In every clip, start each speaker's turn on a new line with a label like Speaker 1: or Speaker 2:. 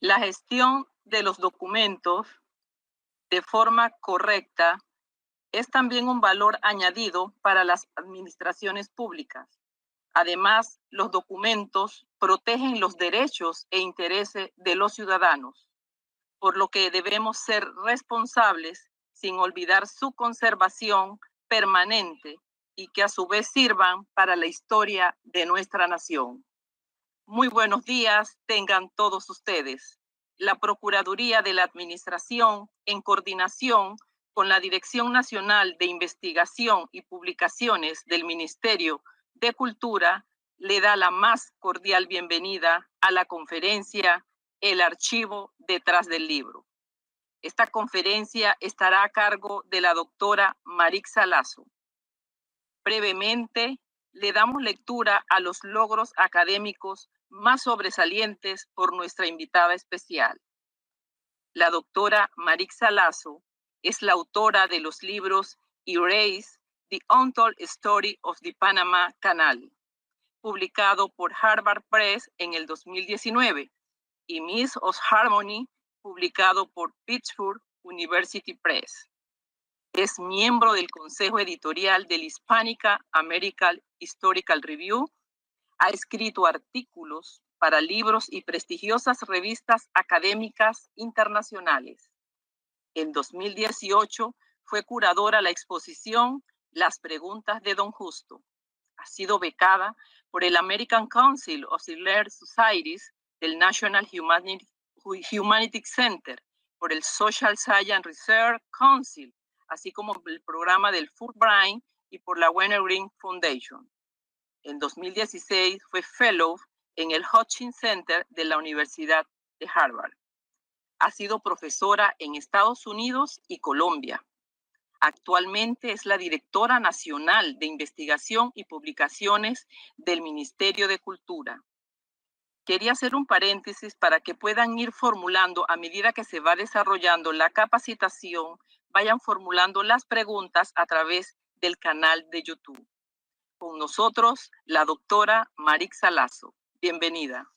Speaker 1: La gestión de los documentos de forma correcta es también un valor añadido para las administraciones públicas. Además, los documentos protegen los derechos e intereses de los ciudadanos, por lo que debemos ser responsables sin olvidar su conservación permanente y que a su vez sirvan para la historia de nuestra nación. Muy buenos días tengan todos ustedes. La Procuraduría de la Administración, en coordinación con la Dirección Nacional de Investigación y Publicaciones del Ministerio de Cultura, le da la más cordial bienvenida a la conferencia El archivo detrás del libro. Esta conferencia estará a cargo de la doctora Marixa Lazo. Brevemente, le damos lectura a los logros académicos más sobresalientes por nuestra invitada especial. La doctora Marixa Lazo es la autora de los libros Erase, The Untold Story of the Panama Canal, publicado por Harvard Press en el 2019, y Myths of Harmony, publicado por Pittsburgh University Press. Es miembro del Consejo Editorial del Hispánica American Historical Review. Ha escrito artículos para libros y prestigiosas revistas académicas internacionales. En 2018 fue curadora la exposición Las Preguntas de Don Justo. Ha sido becada por el American Council of Learned Societies del National Humanities Center, por el Social Science Research Council, así como el programa del Fulbright y por la Wenner Green Foundation. En 2016 fue Fellow en el Hutchins Center de la Universidad de Harvard. Ha sido profesora en Estados Unidos y Colombia. Actualmente es la directora nacional de investigación y publicaciones del Ministerio de Cultura. Quería hacer un paréntesis para que puedan ir formulando, a medida que se va desarrollando la capacitación, vayan formulando las preguntas a través del canal de YouTube. Con nosotros, la doctora Marixa Lazo. Bienvenida.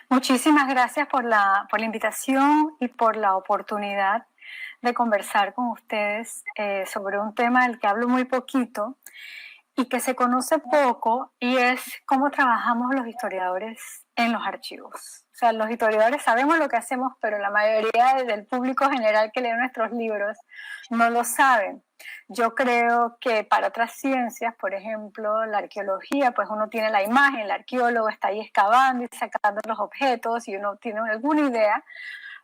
Speaker 2: Muchísimas gracias por la invitación y por la oportunidad de conversar con ustedes sobre un tema del que hablo muy poquito y que se conoce poco, y es cómo trabajamos los historiadores en los archivos. O sea, los historiadores sabemos lo que hacemos, pero la mayoría del público general que lee nuestros libros no lo saben. Yo creo que para otras ciencias, por ejemplo, la arqueología, pues uno tiene la imagen, el arqueólogo está ahí excavando y sacando los objetos y uno tiene alguna idea,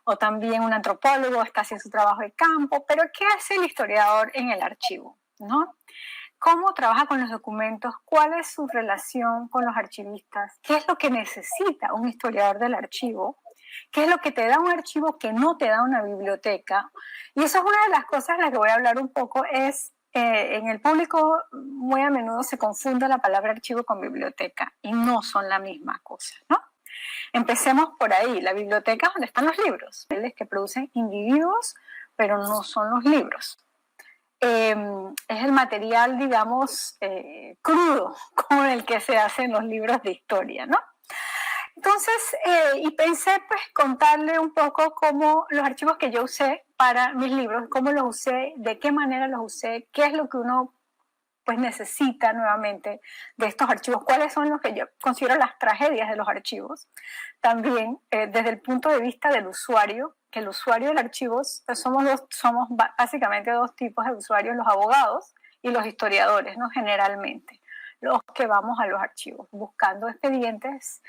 Speaker 2: o también un antropólogo está haciendo su trabajo de campo, pero ¿qué hace el historiador en el archivo? ¿No? ¿Cómo trabaja con los documentos? ¿Cuál es su relación con los archivistas? ¿Qué es lo que necesita un historiador del archivo? ¿Qué es lo que te da un archivo que no te da una biblioteca? Y eso es una de las cosas de las que voy a hablar un poco, es en el público muy a menudo se confunde la palabra archivo con biblioteca y no son la misma cosa, ¿no? Empecemos por ahí. La biblioteca es donde están los libros, que producen individuos, pero no son los libros. Es el material, digamos, crudo con el que se hacen los libros de historia, ¿no? Entonces, y pensé pues contarle un poco cómo los archivos que yo usé para mis libros, cómo los usé, de qué manera los usé, qué es lo que uno pues necesita nuevamente de estos archivos, cuáles son los que yo considero las tragedias de los archivos. También desde el punto de vista del usuario, que el usuario del archivo, pues somos básicamente dos tipos de usuarios, los abogados y los historiadores, ¿no? Generalmente, los que vamos a los archivos buscando expedientes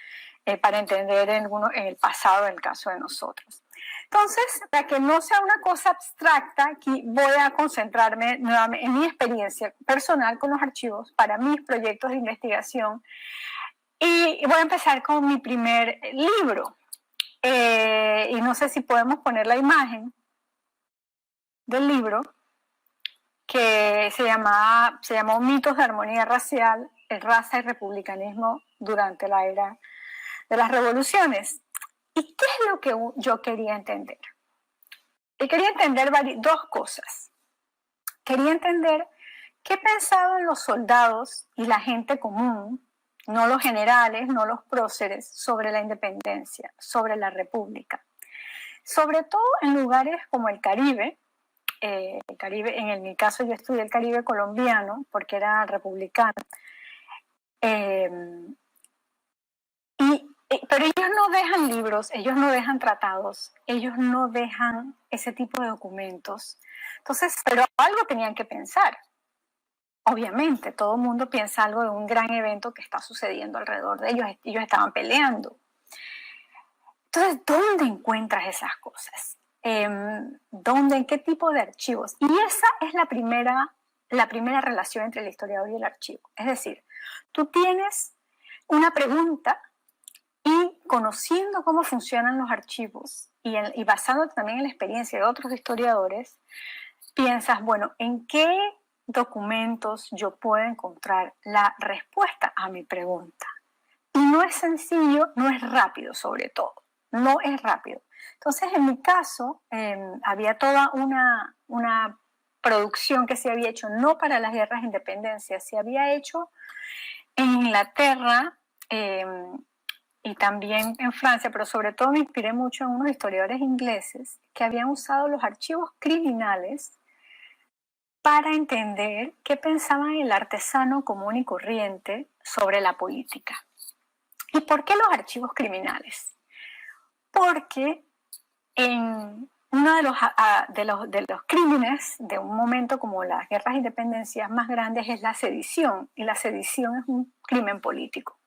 Speaker 2: para entender en el pasado, en el caso de nosotros. Entonces, para que no sea una cosa abstracta, aquí voy a concentrarme nuevamente en mi experiencia personal con los archivos para mis proyectos de investigación. Y voy a empezar con mi primer libro. Y no sé si podemos poner la imagen del libro, que se llamó Mitos de Armonía Racial, Raza y Republicanismo durante la era de las revoluciones. ¿Y qué es lo que yo quería entender? Y quería entender dos cosas. Quería entender qué pensaban los soldados y la gente común no los generales, no los próceres, sobre la independencia, sobre la república. Sobre todo en lugares como el Caribe, en mi caso yo estudié el Caribe colombiano porque era republicano, pero ellos no dejan libros, ellos no dejan tratados, ellos no dejan ese tipo de documentos. Entonces, pero algo tenían que pensar. Obviamente, todo el mundo piensa algo de un gran evento que está sucediendo alrededor de ellos. Ellos estaban peleando. Entonces, ¿dónde encuentras esas cosas? ¿Dónde? ¿En qué tipo de archivos? Y esa es la primera relación entre el historiador y el archivo. Es decir, tú tienes una pregunta y conociendo cómo funcionan los archivos y basándote también en la experiencia de otros historiadores, piensas, bueno, ¿en qué documentos yo puedo encontrar la respuesta a mi pregunta? Y no es sencillo, no es rápido sobre todo, no es rápido. Entonces, en mi caso, había toda una producción que se había hecho, no para las guerras de independencia, se había hecho en Inglaterra y también en Francia, pero sobre todo me inspiré mucho en unos historiadores ingleses que habían usado los archivos criminales para entender qué pensaba el artesano común y corriente sobre la política. ¿Y por qué los archivos criminales? Porque en uno de los crímenes de un momento como las guerras de independencia más grandes es la sedición, y la sedición es un crimen político.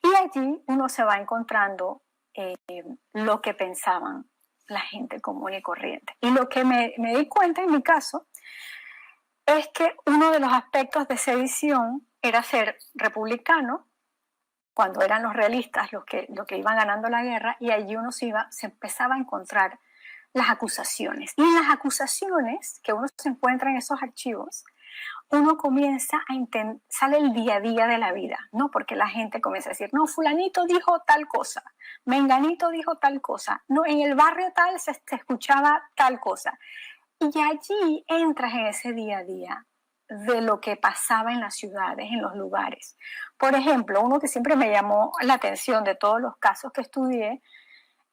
Speaker 2: Y allí uno se va encontrando lo que pensaban la gente común y corriente. Y lo que me di cuenta en mi caso es que uno de los aspectos de sedición era ser republicano, cuando eran los realistas los que iban ganando la guerra, y allí uno se empezaba a encontrar las acusaciones. Y en las acusaciones que uno se encuentra en esos archivos, uno comienza a sale el día a día de la vida, ¿no? Porque la gente comienza a decir, no, fulanito dijo tal cosa, menganito dijo tal cosa, no, en el barrio tal se escuchaba tal cosa. Y allí entras en ese día a día de lo que pasaba en las ciudades, en los lugares. Por ejemplo, uno que siempre me llamó la atención de todos los casos que estudié,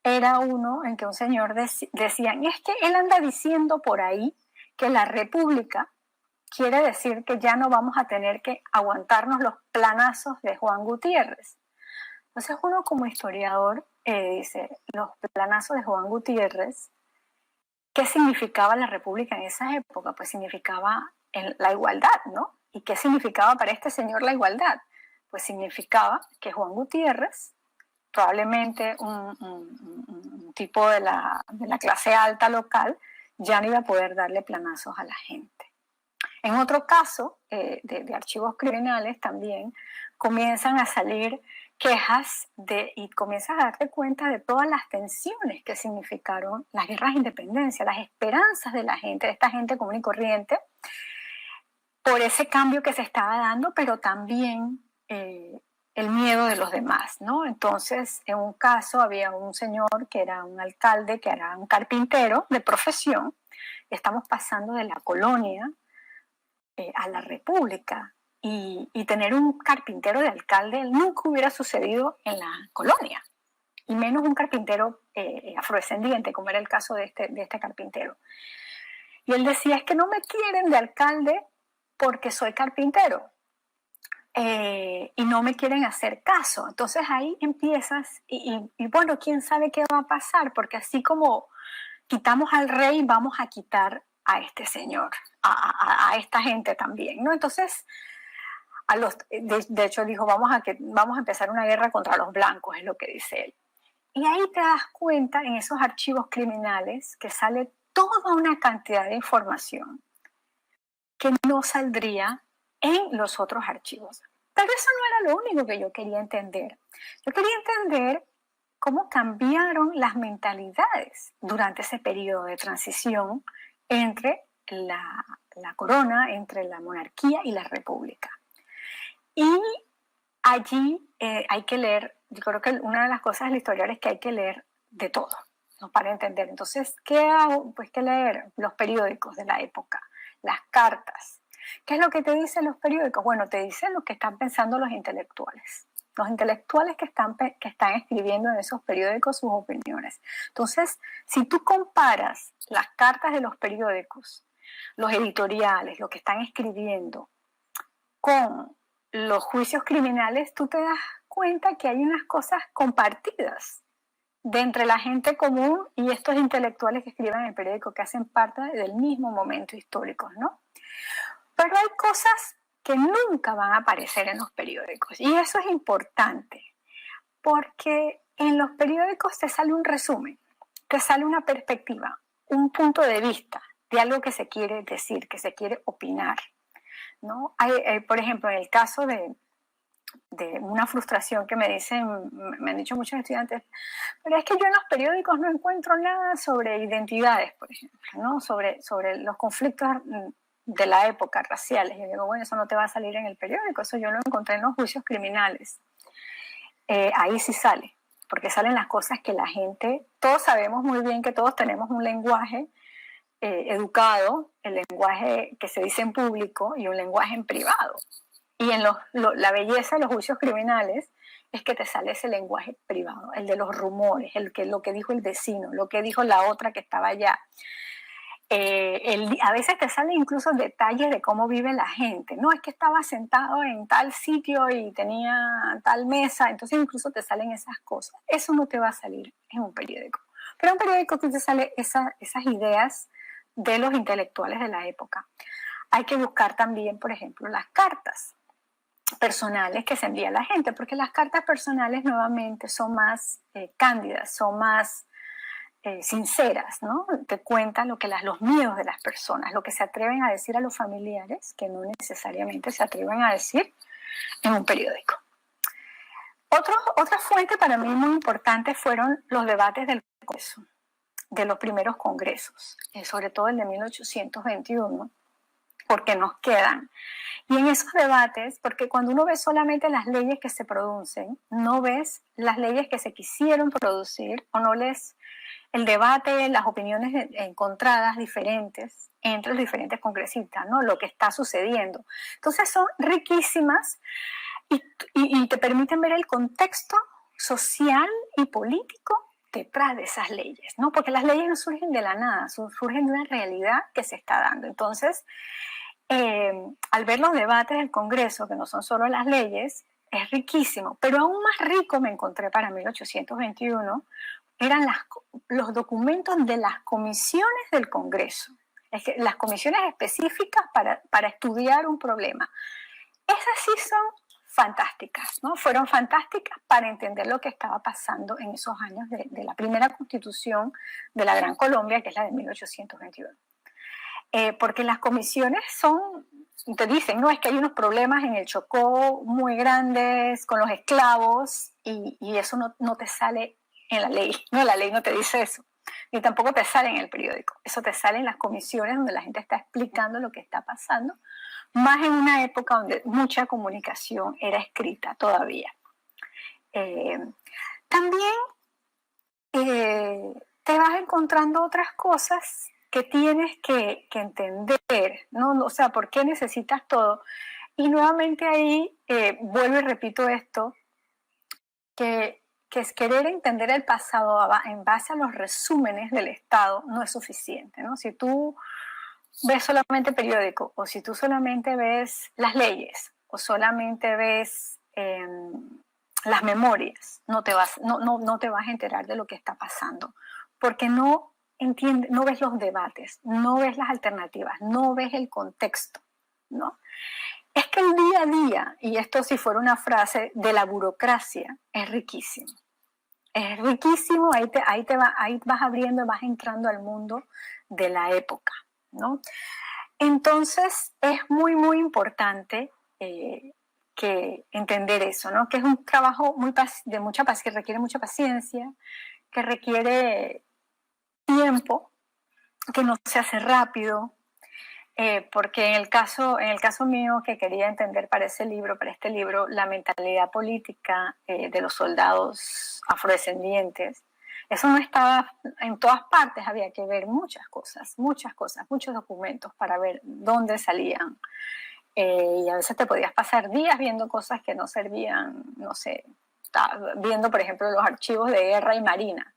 Speaker 2: era uno en que un señor decía, es que él anda diciendo por ahí que la república quiere decir que ya no vamos a tener que aguantarnos los planazos de Juan Gutiérrez. Entonces uno como historiador dice, los planazos de Juan Gutiérrez, ¿qué significaba la república en esa época? Pues significaba la igualdad, ¿no? ¿Y qué significaba para este señor la igualdad? Pues significaba que Juan Gutiérrez, probablemente un tipo de la clase alta local, ya no iba a poder darle planazos a la gente. En otro caso, de archivos criminales también, comienzan a salir quejas y comienzas a darte cuenta de todas las tensiones que significaron las guerras de independencia, las esperanzas de la gente, de esta gente común y corriente, por ese cambio que se estaba dando, pero también el miedo de los demás, ¿no? Entonces, en un caso había un señor que era un alcalde, que era un carpintero de profesión, y estamos pasando de la colonia a la república, y tener un carpintero de alcalde nunca hubiera sucedido en la colonia, y menos un carpintero afrodescendiente, como era el caso de este carpintero. Y él decía, es que no me quieren de alcalde porque soy carpintero, y no me quieren hacer caso. Entonces ahí empiezas, y bueno, quién sabe qué va a pasar, porque así como quitamos al rey, vamos a quitar a este señor, a esta gente también, ¿no? Entonces, de hecho dijo, vamos a empezar una guerra contra los blancos, es lo que dice él. Y ahí te das cuenta en esos archivos criminales que sale toda una cantidad de información que no saldría en los otros archivos. Pero eso no era lo único que yo quería entender. Yo quería entender cómo cambiaron las mentalidades durante ese periodo de transición entre la corona, entre la monarquía y la república. Y allí hay que leer, yo creo que una de las cosas del historiador es que hay que leer de todo, ¿no? Para entender. Entonces, ¿qué hago? Pues que leer los periódicos de la época, las cartas, ¿Qué es lo que te dicen los periódicos? Bueno, te dicen lo que están pensando los intelectuales. Los intelectuales que están escribiendo en esos periódicos sus opiniones. Entonces, si tú comparas las cartas de los periódicos, los editoriales, lo que están escribiendo, con los juicios criminales, tú te das cuenta que hay unas cosas compartidas de entre la gente común y estos intelectuales que escriben en el periódico, que hacen parte del mismo momento histórico, ¿no? Pero hay cosas que nunca van a aparecer en los periódicos, y eso es importante, porque en los periódicos te sale un resumen, te sale una perspectiva, un punto de vista de algo que se quiere decir, que se quiere opinar, ¿no? Por ejemplo, en el caso de una frustración que me han dicho muchos estudiantes, pero es que yo en los periódicos no encuentro nada sobre identidades, por ejemplo, ¿no? sobre los conflictos de la época raciales. Y yo digo, bueno, eso no te va a salir en el periódico, eso yo lo encontré en los juicios criminales. Ahí sí sale, porque salen las cosas que la gente, todos sabemos muy bien que todos tenemos un lenguaje educado, el lenguaje que se dice en público y un lenguaje en privado. Y en la belleza de los juicios criminales es que te sale ese lenguaje privado, el de los rumores, lo que dijo el vecino, lo que dijo la otra que estaba allá. A veces te salen incluso detalles de cómo vive la gente. No, es que estaba sentado en tal sitio y tenía tal mesa, entonces incluso te salen esas cosas. Eso no te va a salir en un periódico. Pero en un periódico te salen esas ideas de los intelectuales de la época. Hay que buscar también, por ejemplo, las cartas personales que se envía a la gente, porque las cartas personales nuevamente son más cándidas, son más sinceras, ¿no? Te cuentan los miedos de las personas, lo que se atreven a decir a los familiares, que no necesariamente se atreven a decir en un periódico. Otra fuente para mí muy importante fueron los debates del Congreso, de los primeros congresos, sobre todo el de 1821, porque nos quedan. Y en esos debates, porque cuando uno ve solamente las leyes que se producen, no ves las leyes que se quisieron producir, o no lees el debate, las opiniones encontradas diferentes entre los diferentes congresistas, ¿no? Lo que está sucediendo. Entonces son riquísimas y te permiten ver el contexto social y político detrás de esas leyes, ¿no? Porque las leyes no surgen de la nada, surgen de una realidad que se está dando. Entonces, al ver los debates del Congreso, que no son solo las leyes, es riquísimo, pero aún más rico me encontré para 1821, eran los documentos de las comisiones del Congreso, es que las comisiones específicas para estudiar un problema. Esas sí son fantásticas, ¿no? Fueron fantásticas para entender lo que estaba pasando en esos años de la primera constitución de la Gran Colombia, que es la de 1821. Porque las comisiones te dicen, no, es que hay unos problemas en el Chocó muy grandes con los esclavos y eso no te sale en la ley, no, la ley no te dice eso, ni tampoco te sale en el periódico, eso te sale en las comisiones donde la gente está explicando lo que está pasando, más en una época donde mucha comunicación era escrita todavía. También te vas encontrando otras cosas que tienes que entender, ¿no? O sea, ¿por qué necesitas todo? Y nuevamente ahí vuelvo y repito esto, que es querer entender el pasado en base a los resúmenes del Estado no es suficiente, ¿no? Si tú ves solamente periódico, o si tú solamente ves las leyes, o solamente ves las memorias, no te vas a enterar de lo que está pasando, porque no ves los debates, no ves las alternativas, no ves el contexto, ¿no? Es que el día a día, y esto si fuera una frase de la burocracia, es riquísimo. Es riquísimo, ahí vas abriendo, vas entrando al mundo de la época, ¿no? Entonces es muy, muy importante que entender eso, ¿no? Que es un trabajo que requiere mucha paciencia, que requiere tiempo, que no se hace rápido, porque en el caso mío, que quería entender para este libro, la mentalidad política de los soldados afrodescendientes, Eso no estaba en todas partes, había que ver muchas cosas, muchos documentos para ver dónde salían. Y a veces te podías pasar días viendo cosas que no servían, no sé, viendo por ejemplo los archivos de guerra y marina.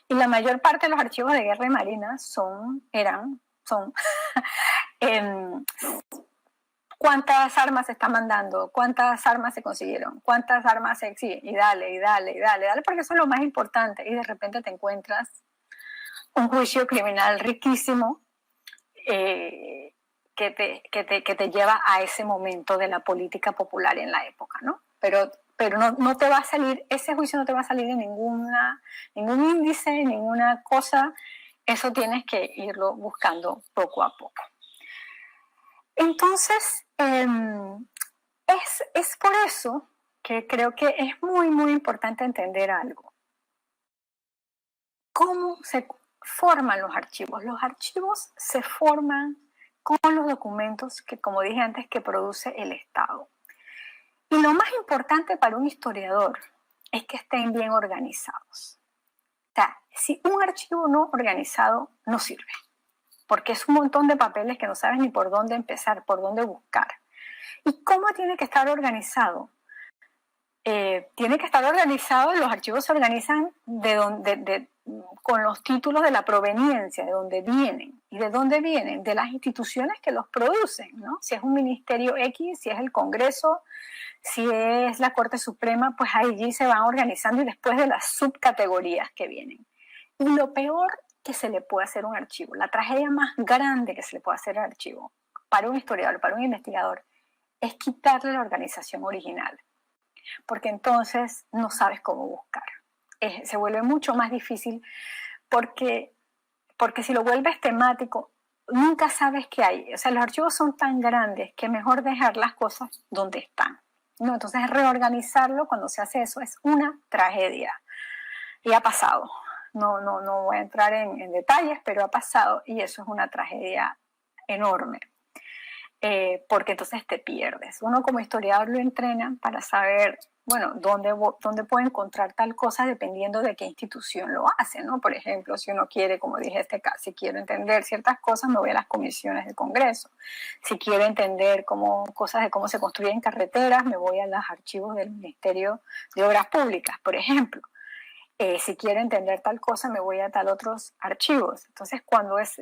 Speaker 2: Y la mayor parte de los archivos de guerra y marina son cuántas armas se están mandando, cuántas armas se consiguieron, cuántas armas se exigen, y dale, porque eso es lo más importante. Y de repente te encuentras un juicio criminal riquísimo que te lleva a ese momento de la política popular en la época, ¿no? Pero no te va a salir, ese juicio no te va a salir en ningún índice, ninguna cosa. Eso tienes que irlo buscando poco a poco. Entonces, es por eso que creo que es muy, muy importante entender algo. ¿Cómo se forman los archivos? Los archivos se forman con los documentos que, como dije antes, que produce el Estado. Y lo más importante para un historiador es que estén bien organizados. O sea, si un archivo no organizado no sirve, porque es un montón de papeles que no sabes ni por dónde empezar, por dónde buscar. ¿Y cómo tiene que estar organizado? Tiene que estar organizado, los archivos se organizan con los títulos de la proveniencia, de dónde vienen. ¿Y de dónde vienen? De las instituciones que los producen, ¿no? Si es un ministerio X, si es el Congreso, si es la Corte Suprema, pues allí se van organizando y después de las subcategorías que vienen. Y lo peor que se le puede hacer a un archivo, la tragedia más grande que se le puede hacer al archivo, para un historiador, para un investigador, es quitarle la organización original. Porque entonces no sabes cómo buscar. Se vuelve mucho más difícil porque si lo vuelves temático, nunca sabes qué hay. O sea, los archivos son tan grandes que mejor dejar las cosas donde están, ¿no? Entonces reorganizarlo cuando se hace eso es una tragedia. Y ha pasado. No voy a entrar en detalles, pero ha pasado y eso es una tragedia enorme. Porque entonces te pierdes. Uno como historiador lo entrena para saber, bueno, dónde puede encontrar tal cosa dependiendo de qué institución lo hace, ¿no? Por ejemplo, si uno quiere, como dije si quiero entender ciertas cosas, me voy a las comisiones del Congreso. Si quiero entender cosas de cómo se construyen carreteras, me voy a los archivos del Ministerio de Obras Públicas, por ejemplo. Si quiero entender tal cosa, me voy a tal otros archivos. Entonces,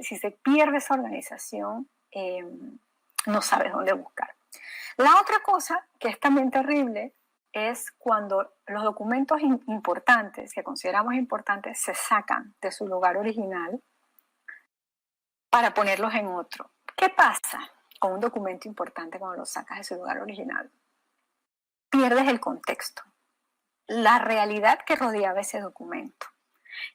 Speaker 2: si se pierde esa organización, no sabes dónde buscar. La otra cosa que es también terrible es cuando los documentos importantes, que consideramos importantes, se sacan de su lugar original para ponerlos en otro. ¿Qué pasa con un documento importante cuando lo sacas de su lugar original? Pierdes el contexto, la realidad que rodeaba ese documento.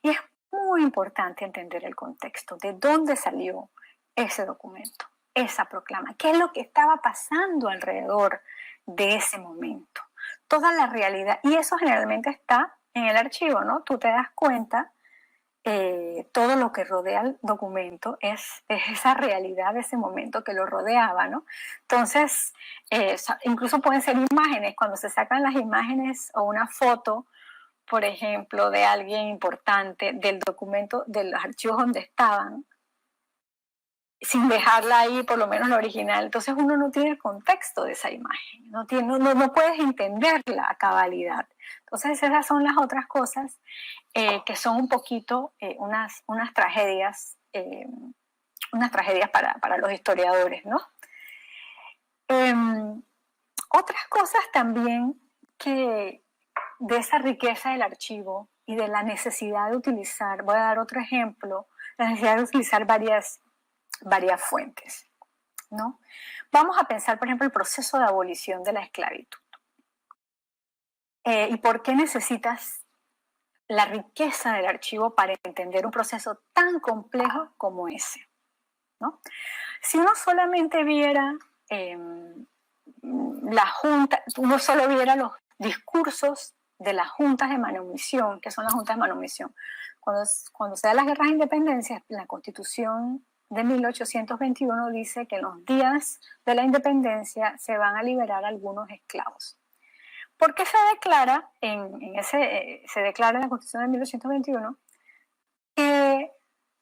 Speaker 2: Y es muy importante entender el contexto, de dónde salió ese documento, esa proclama, qué es lo que estaba pasando alrededor de ese momento, toda la realidad, y eso generalmente está en el archivo, ¿no? Tú te das cuenta, todo lo que rodea el documento es esa realidad de ese momento que lo rodeaba, ¿no? Entonces, incluso pueden ser imágenes, cuando se sacan las imágenes o una foto, por ejemplo, de alguien importante del documento, de los archivos donde estaban, sin dejarla ahí, por lo menos la original, entonces uno no tiene el contexto de esa imagen, no puedes entenderla a cabalidad. Entonces esas son las otras cosas que son un poquito unas tragedias para los historiadores, ¿no? Otras cosas también que de esa riqueza del archivo y de la necesidad de utilizar, voy a dar otro ejemplo, la necesidad de utilizar varias fuentes, ¿no? Vamos a pensar, por ejemplo, el proceso de abolición de la esclavitud. ¿Y por qué necesitas la riqueza del archivo para entender un proceso tan complejo como ese, ¿no? Si uno solamente viera la Junta, uno solo viera los discursos de las juntas de manomisión, que son las juntas de manomisión. Cuando se dan las guerras de independencia, la Constitución de 1821 dice que en los días de la independencia se van a liberar algunos esclavos. ¿Por qué se declara se declara en la Constitución de 1821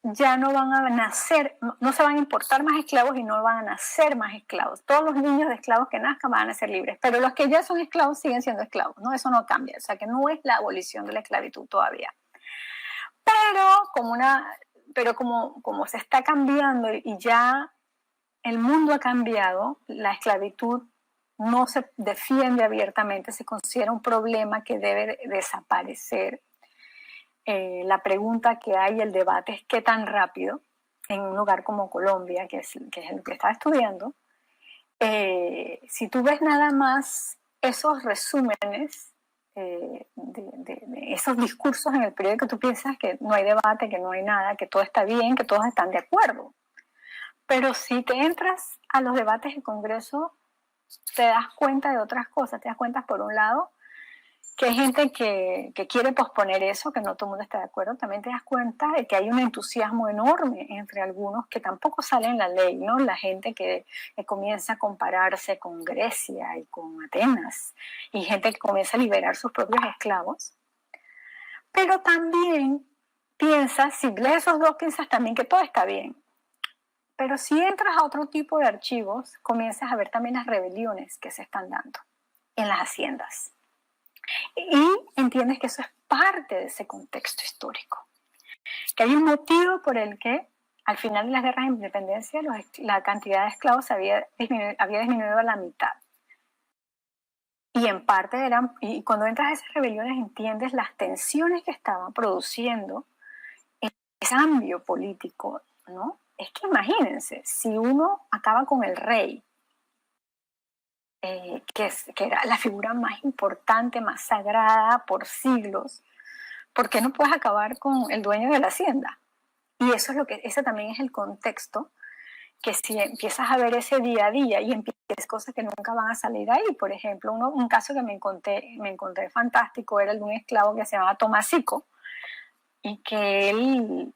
Speaker 2: ya no van a nacer, no se van a importar más esclavos y no van a nacer más esclavos. Todos los niños de esclavos que nazcan van a ser libres, pero los que ya son esclavos siguen siendo esclavos, ¿no? Eso no cambia, o sea que no es la abolición de la esclavitud todavía. Pero como se está cambiando y ya el mundo ha cambiado, la esclavitud no se defiende abiertamente, se considera un problema que debe desaparecer. La pregunta que hay, el debate es qué tan rápido en un lugar como Colombia, que es el que estaba estudiando, si tú ves nada más esos resúmenes de esos discursos en el periódico, tú piensas que no hay debate, que no hay nada, que todo está bien, que todos están de acuerdo. Pero si te entras a los debates del Congreso, te das cuenta de otras cosas. Te das cuenta, por un lado, que hay gente que quiere posponer eso, que no todo el mundo está de acuerdo. También te das cuenta de que hay un entusiasmo enorme entre algunos que tampoco sale en la ley, ¿no? La gente que comienza a compararse con Grecia y con Atenas, y gente que comienza a liberar sus propios esclavos. Pero también piensas, si lees esos dos, piensas también que todo está bien. Pero si entras a otro tipo de archivos, comienzas a ver también las rebeliones que se están dando en las haciendas. Y entiendes que eso es parte de ese contexto histórico. Que hay un motivo por el que al final de las guerras de independencia la cantidad de esclavos había disminuido a la mitad. Y en parte y cuando entras a esas rebeliones entiendes las tensiones que estaban produciendo ese cambio político, ¿no? Es que imagínense, si uno acaba con el rey, que era la figura más importante, más sagrada por siglos, ¿por qué no puedes acabar con el dueño de la hacienda? Y ese también es el contexto, que si empiezas a ver ese día a día y empiezas cosas que nunca van a salir ahí. Por ejemplo, un caso que me encontré fantástico era el de un esclavo que se llamaba Tomasico, y que él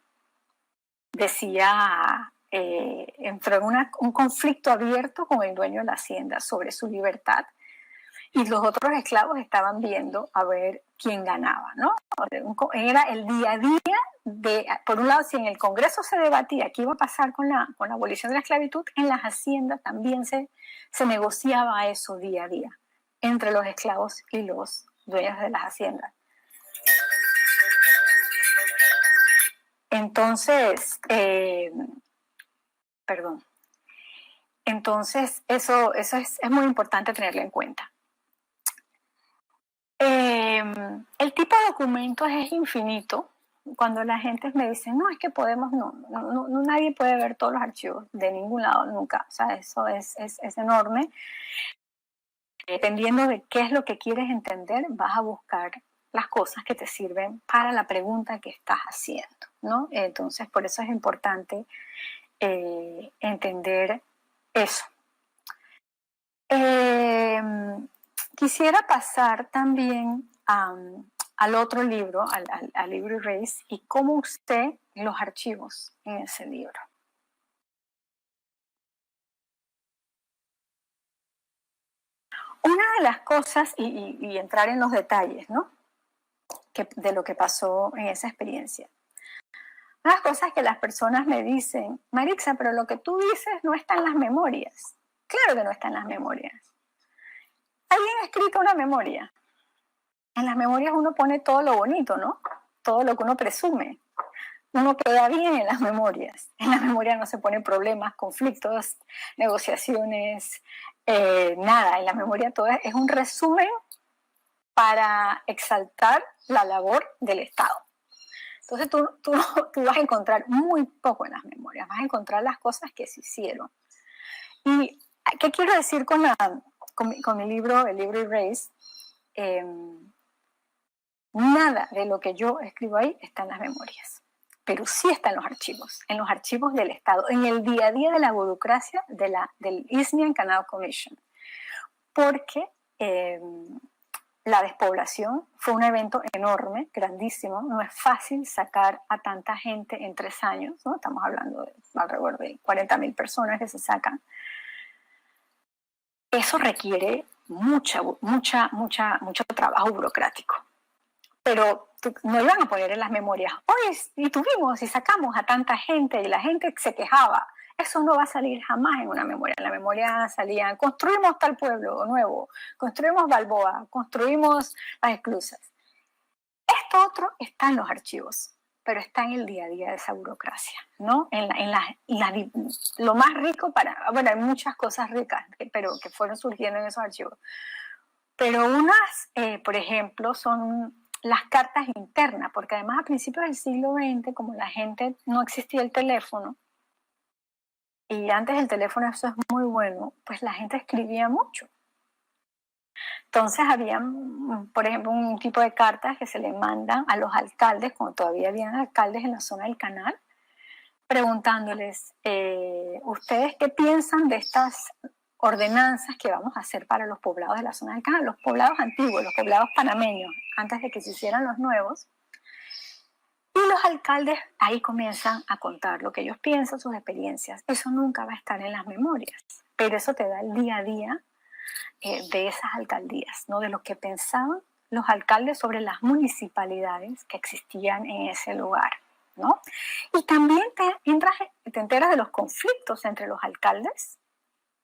Speaker 2: decía, entró en un conflicto abierto con el dueño de la hacienda sobre su libertad, y los otros esclavos estaban viendo a ver quién ganaba, ¿no? Era el día a día por un lado, si en el Congreso se debatía qué iba a pasar con la abolición de la esclavitud, en las haciendas también se negociaba eso día a día entre los esclavos y los dueños de las haciendas. Entonces, Entonces, eso es muy importante tenerlo en cuenta. El tipo de documentos es infinito. Cuando la gente me dice, no, es que podemos, nadie puede ver todos los archivos de ningún lado nunca. O sea, eso es enorme. Dependiendo de qué es lo que quieres entender, vas a buscar las cosas que te sirven para la pregunta que estás haciendo, ¿no? Entonces, por eso es importante entender eso. Quisiera pasar también al otro libro, al libro Erase, y cómo usé los archivos en ese libro. Una de las cosas, y entrar en los detalles, ¿no? De lo que pasó en esa experiencia. Una de las cosas que las personas me dicen, Marixa, pero lo que tú dices no está en las memorias. Claro que no está en las memorias. ¿Alguien ha escrito una memoria? En las memorias uno pone todo lo bonito, ¿no? Todo lo que uno presume. Uno queda bien en las memorias. En las memorias no se ponen problemas, conflictos, negociaciones, nada. En la memoria todo es un resumen para exaltar la labor del Estado. Entonces tú vas a encontrar muy poco en las memorias, vas a encontrar las cosas que se hicieron. ¿Y qué quiero decir con mi libro, el libro Erase? Nada de lo que yo escribo ahí está en las memorias, pero sí está en los archivos del Estado, en el día a día de la burocracia del Eastern Canal Commission, porque la despoblación fue un evento enorme, grandísimo. No es fácil sacar a tanta gente en 3 años, ¿no? Estamos hablando de alrededor de 40,000 personas que se sacan. Eso requiere mucho trabajo burocrático. pero no iban a poner en las memorias, oye, y tuvimos y sacamos a tanta gente y la gente se quejaba. Eso no va a salir jamás en una memoria. En la memoria salían, construimos tal pueblo nuevo, construimos Balboa, construimos las esclusas. Esto otro está en los archivos, pero está en el día a día de esa burocracia, ¿no? Lo más rico bueno, hay muchas cosas ricas, pero que fueron surgiendo en esos archivos. Pero unas, por ejemplo, son las cartas internas, porque además a principios del siglo XX, como la gente no existía el teléfono, y antes el teléfono, eso es muy bueno, pues la gente escribía mucho. Entonces había, por ejemplo, un tipo de cartas que se le mandan a los alcaldes, cuando todavía habían alcaldes en la zona del canal, preguntándoles, ¿ustedes qué piensan de estas ordenanzas que vamos a hacer para los poblados de la zona del canal? Los poblados antiguos, los poblados panameños, antes de que se hicieran los nuevos. Y los alcaldes ahí comienzan a contar lo que ellos piensan, sus experiencias. Eso nunca va a estar en las memorias, pero eso te da el día a día de esas alcaldías, ¿no? De lo que pensaban los alcaldes sobre las municipalidades que existían en ese lugar, ¿no? Y también te enteras de los conflictos entre los alcaldes,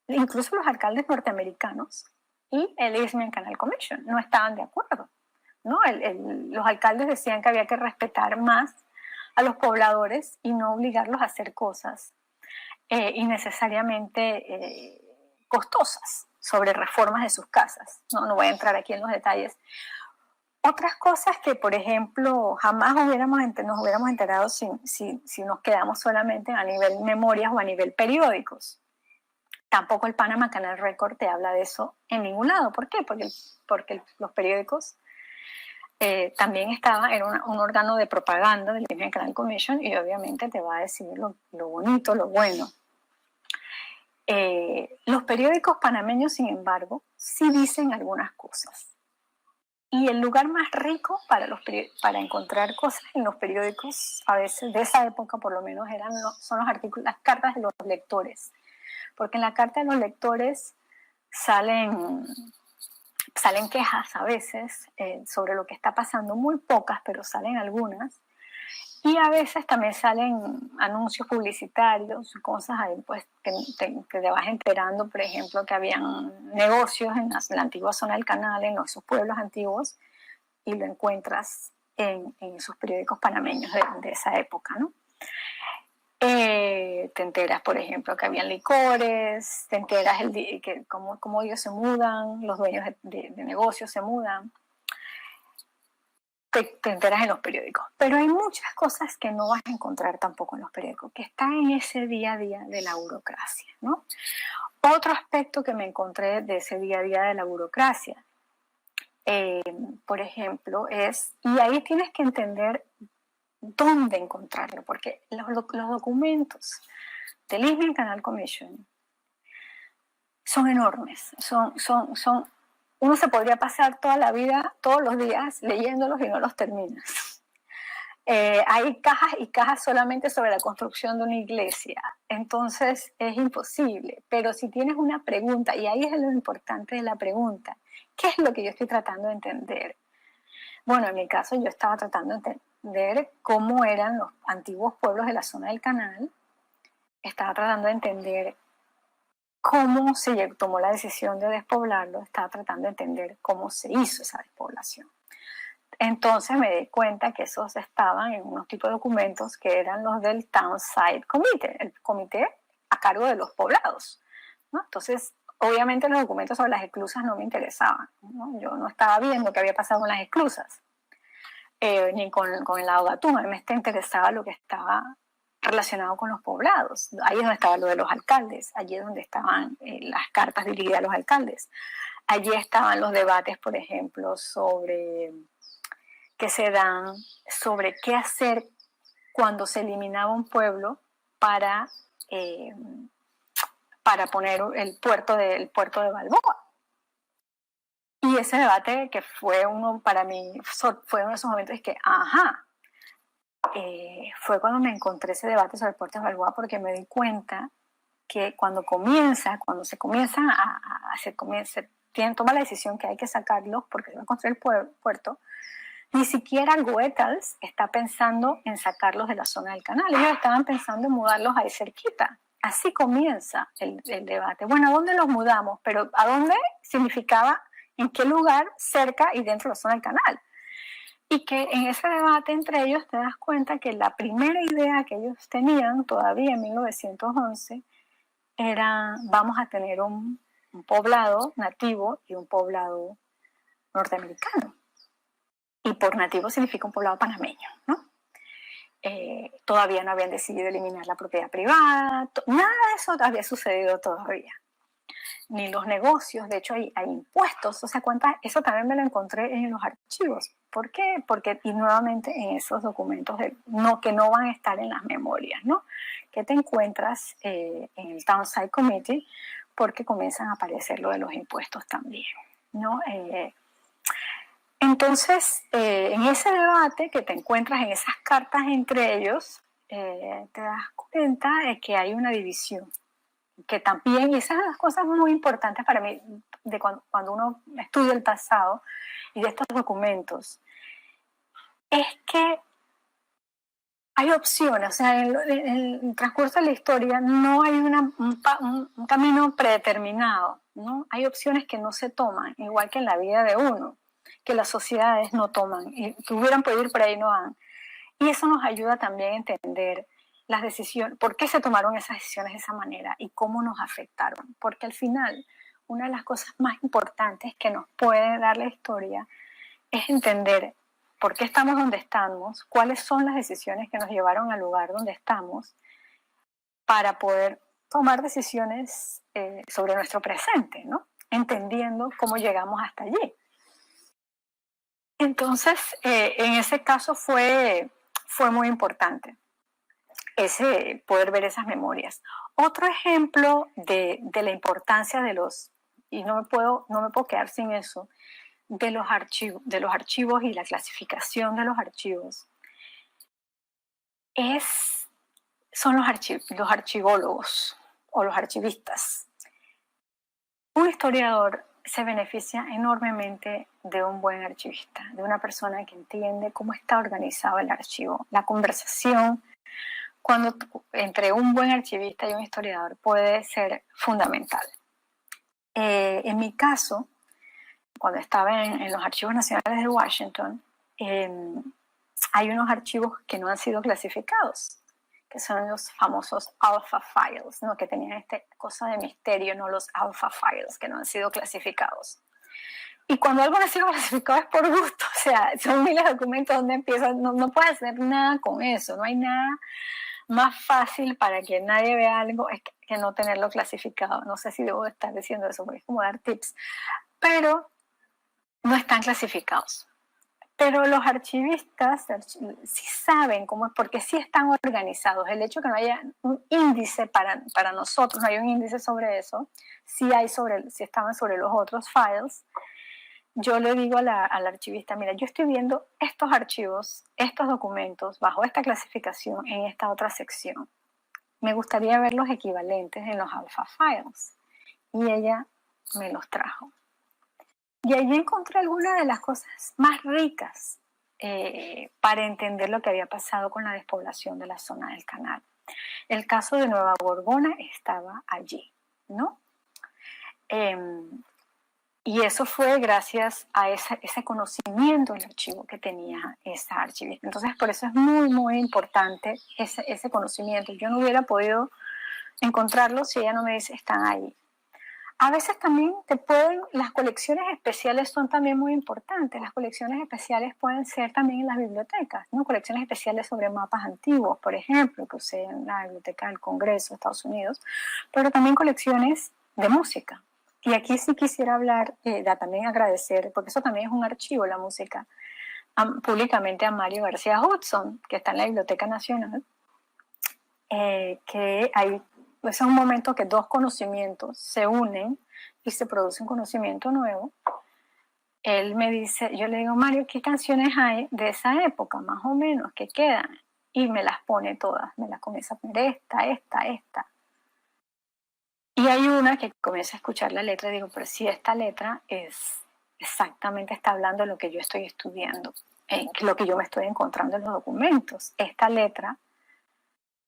Speaker 2: incluso los alcaldes norteamericanos y el Eastman Canal Commission no estaban de acuerdo, ¿no? Los alcaldes decían que había que respetar más a los pobladores y no obligarlos a hacer cosas innecesariamente costosas sobre reformas de sus casas. No voy a entrar aquí en los detalles. Otras cosas que, por ejemplo, jamás nos hubiéramos enterado si nos quedamos solamente a nivel memorias o a nivel periódicos. Tampoco el Panama Canal Record te habla de eso en ningún lado. ¿Por qué? Porque los periódicos también era un órgano de propaganda del Eastman Canal Commission y obviamente te va a decir lo bonito, lo bueno. Los periódicos panameños, sin embargo, sí dicen algunas cosas. Y el lugar más rico para encontrar cosas en los periódicos, a veces de esa época por lo menos, son los artículos, las cartas de los lectores. Porque en la carta de los lectores salen quejas a veces sobre lo que está pasando, muy pocas, pero salen algunas. Y a veces también salen anuncios publicitarios, cosas ahí pues que te vas enterando, por ejemplo, que habían negocios en la antigua zona del canal, en esos pueblos antiguos, y lo encuentras en esos periódicos panameños de esa época, ¿no? Te enteras, por ejemplo, que habían licores, te enteras que cómo ellos se mudan, los dueños de negocios se mudan. Te enteras en los periódicos. Pero hay muchas cosas que no vas a encontrar tampoco en los periódicos, que están en ese día a día de la burocracia, ¿no? Otro aspecto que me encontré de ese día a día de la burocracia, por ejemplo, y ahí tienes que entender dónde encontrarlo, porque los documentos del Eastman Canal Commission son enormes, uno se podría pasar toda la vida, todos los días, leyéndolos y no los terminas. Hay cajas y cajas solamente sobre la construcción de una iglesia, entonces es imposible. Pero si tienes una pregunta, y ahí es lo importante de la pregunta, ¿qué es lo que yo estoy tratando de entender? Bueno, en mi caso yo estaba tratando de entender cómo eran los antiguos pueblos de la zona del canal, estaba tratando de entender cómo se tomó la decisión de despoblarlo, estaba tratando de entender cómo se hizo esa despoblación. Entonces me di cuenta que esos estaban en unos tipos de documentos que eran los del Town Site Committee, el comité a cargo de los poblados, ¿no? Entonces, obviamente los documentos sobre las esclusas no me interesaban, ¿no? Yo no estaba viendo qué había pasado con las esclusas, ni con el lago Gatún. A mí me interesaba lo que estaba relacionado con los poblados. Ahí es donde estaba lo de los alcaldes, allí es donde estaban las cartas dirigidas a los alcaldes. Allí estaban los debates, por ejemplo, que se dan sobre qué hacer cuando se eliminaba un pueblo para poner el puerto de Balboa. Y ese debate que fue para mí, fue uno de esos momentos que, fue cuando me encontré ese debate sobre el puerto de Balboa, porque me di cuenta que cuando se comienzan toma la decisión que hay que sacarlos porque se va a construir el puerto, Ni siquiera Goethals está pensando en sacarlos de la zona del canal. Ellos estaban pensando en mudarlos ahí cerquita. Así comienza el debate. Bueno, ¿a dónde los mudamos? Pero ¿a dónde significaba en qué lugar, cerca y dentro de la zona del canal? Y que en ese debate entre ellos te das cuenta que la primera idea que ellos tenían todavía en 1911 era: vamos a tener un poblado nativo y un poblado norteamericano. Y por nativo significa un poblado panameño, ¿no? Todavía no habían decidido eliminar la propiedad privada, nada de eso había sucedido todavía. Ni los negocios, de hecho hay impuestos, o sea, eso también me lo encontré en los archivos. ¿Por qué? Porque, y nuevamente en esos documentos que no van a estar en las memorias, ¿no? Que te encuentras en el Townsite Committee, porque comienzan a aparecer lo de los impuestos también, ¿no? Entonces, en ese debate que te encuentras en esas cartas entre ellos, te das cuenta de que hay una división. Que también, y esas son las cosas muy importantes para mí, de cuando uno estudia el pasado y de estos documentos, es que hay opciones. O sea, en el transcurso de la historia no hay un camino predeterminado, ¿no? Hay opciones que no se toman, igual que en la vida de uno, que las sociedades no toman y que hubieran podido ir por ahí no van. Y eso nos ayuda también a entender las decisiones, por qué se tomaron esas decisiones de esa manera y cómo nos afectaron. Porque al final, una de las cosas más importantes que nos puede dar la historia es entender por qué estamos donde estamos, cuáles son las decisiones que nos llevaron al lugar donde estamos, para poder tomar decisiones sobre nuestro presente, ¿no? Entendiendo cómo llegamos hasta allí. Entonces, en ese caso fue muy importante poder ver esas memorias. Otro ejemplo de la importancia de y no me puedo quedar sin eso, de los archivos y la clasificación de los archivos, son los archivólogos o los archivistas. Un historiador se beneficia enormemente de un buen archivista, de una persona que entiende cómo está organizado el archivo. La conversación entre un buen archivista y un historiador puede ser fundamental. En mi caso, cuando estaba en los Archivos Nacionales de Washington, hay unos archivos que no han sido clasificados, que son los famosos alpha files, ¿no? Que tenían esta cosa de misterio, ¿no? Los alpha files que no han sido clasificados. Y cuando algo no ha sido clasificado es por gusto, o sea, son miles de documentos donde empiezas, no puedes hacer nada con eso, no hay nada más fácil para que nadie vea algo que no tenerlo clasificado. No sé si debo estar diciendo eso, porque es como dar tips, pero no están clasificados. Pero los archivistas sí saben cómo es, porque sí están organizados. El hecho de que no haya un índice para nosotros, no hay un índice sobre eso, sí estaban sobre los otros files. Yo le digo al archivista: mira, yo estoy viendo estos archivos, estos documentos, bajo esta clasificación en esta otra sección. Me gustaría ver los equivalentes en los alpha files. Y ella me los trajo. Y allí encontré algunas de las cosas más ricas para entender lo que había pasado con la despoblación de la zona del canal. El caso de Nueva Gorgona estaba allí, ¿no? Y eso fue gracias a ese conocimiento del archivo que tenía esa archivista. Entonces, por eso es muy, muy importante ese conocimiento. Yo no hubiera podido encontrarlo si ella no me dice: están ahí. A veces también las colecciones especiales son también muy importantes. Las colecciones especiales pueden ser también en las bibliotecas, ¿no? Colecciones especiales sobre mapas antiguos, por ejemplo, que usé en la Biblioteca del Congreso de Estados Unidos, pero también colecciones de música. Y aquí sí quisiera hablar, también agradecer, porque eso también es un archivo, la música, públicamente a Mario García Hudson, que está en la Biblioteca Nacional, que hay... Es un momento que dos conocimientos se unen y se produce un conocimiento nuevo. Él me dice, yo le digo: Mario, ¿qué canciones hay de esa época, más o menos, que quedan? Y me las pone todas, me las comienza a poner esta. Y hay una que comienza a escuchar la letra y digo: pero si esta letra exactamente está hablando de lo que yo estoy estudiando. lo que yo me estoy encontrando en los documentos. Esta letra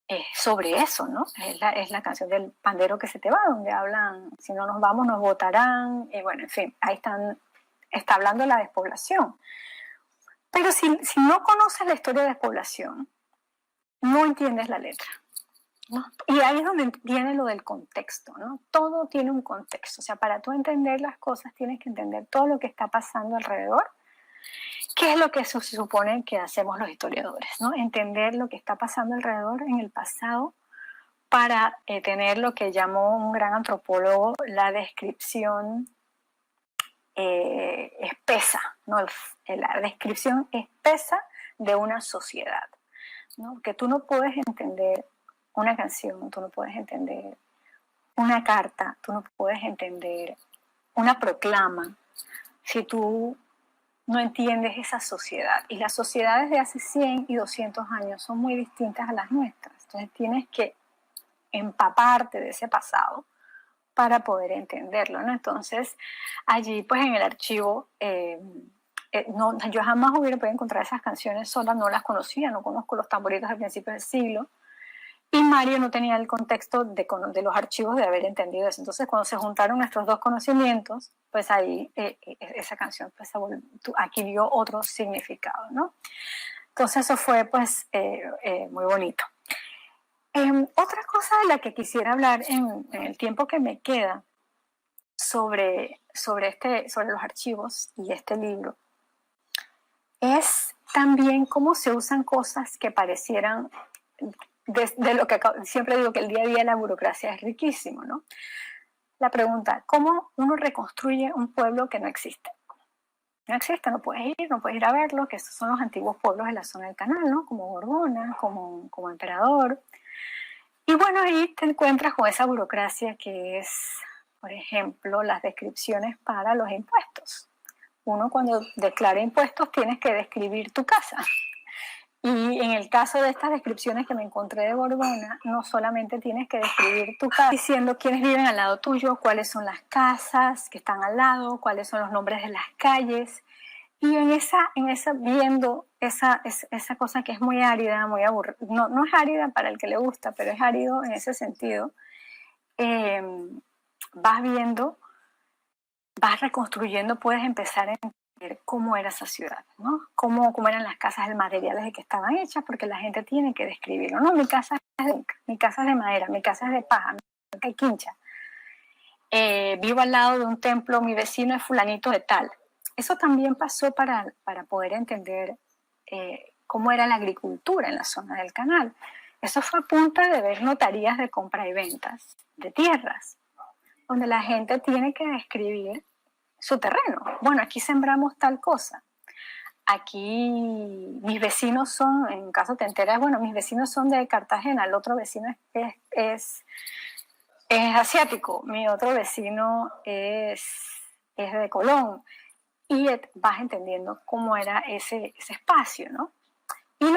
Speaker 2: es sobre eso, ¿no? Es la canción del pandero que se te va, donde hablan, si no nos vamos nos votarán, y bueno, en fin, ahí está hablando de la despoblación. Pero si no conoces la historia de despoblación, no entiendes la letra, ¿no? Y ahí es donde viene lo del contexto, ¿no? Todo tiene un contexto. O sea, para tú entender las cosas tienes que entender todo lo que está pasando alrededor. ¿Qué es lo que se supone que hacemos los historiadores, ¿no? Entender lo que está pasando alrededor en el pasado para tener lo que llamó un gran antropólogo la descripción espesa, ¿no? La descripción espesa de una sociedad, ¿no? Que tú no puedes entender una canción, tú no puedes entender una carta, tú no puedes entender una proclama si tú no entiendes esa sociedad. Y las sociedades de hace 100 y 200 años son muy distintas a las nuestras. Entonces tienes que empaparte de ese pasado para poder entenderlo, ¿no? Entonces, allí, pues en el archivo, no, yo jamás hubiera podido encontrar esas canciones solas, no las conocía, no conozco los tamboritos del principio del siglo, y Mario no tenía el contexto de los archivos de haber entendido eso. Entonces, cuando se juntaron nuestros dos conocimientos, pues ahí esa canción pues, adquirió otro significado, ¿no? Entonces, eso fue pues muy bonito. Otra cosa de la que quisiera hablar en el tiempo que me queda sobre los archivos y este libro es también cómo se usan cosas que parecieran de lo que siempre digo que el día a día de la burocracia es riquísimo, ¿no? La pregunta, ¿cómo uno reconstruye un pueblo que no existe? No existe, no puedes ir a verlo, que esos son los antiguos pueblos de la zona del canal, ¿no? Como Gorgona, como Emperador. Y bueno, ahí te encuentras con esa burocracia que es, por ejemplo, las descripciones para los impuestos. Uno cuando declara impuestos tienes que describir tu casa. Y en el caso de estas descripciones que me encontré de Gorgona, no solamente tienes que describir tu casa, diciendo quiénes viven al lado tuyo, cuáles son las casas que están al lado, cuáles son los nombres de las calles. Y viendo esa cosa que es muy árida, muy aburrida, no es árida para el que le gusta, pero es árido en ese sentido, vas reconstruyendo, puedes empezar a entender cómo era esa ciudad, ¿no? Cómo eran las casas, el materiales de que estaban hechas, porque la gente tiene que describirlo, ¿no? Mi casa es de madera, mi casa es de paja, mi casa es de quincha. Vivo al lado de un templo, mi vecino es fulanito de tal. Eso también pasó para poder entender cómo era la agricultura en la zona del canal. Eso fue a punta de ver notarías de compra y ventas de tierras, donde la gente tiene que describir su terreno. Bueno, aquí sembramos tal cosa. Aquí mis vecinos son, en caso te enteras, bueno, mis vecinos son de Cartagena, el otro vecino es asiático, mi otro vecino es de Colón. Y vas entendiendo cómo era ese espacio, ¿no? Y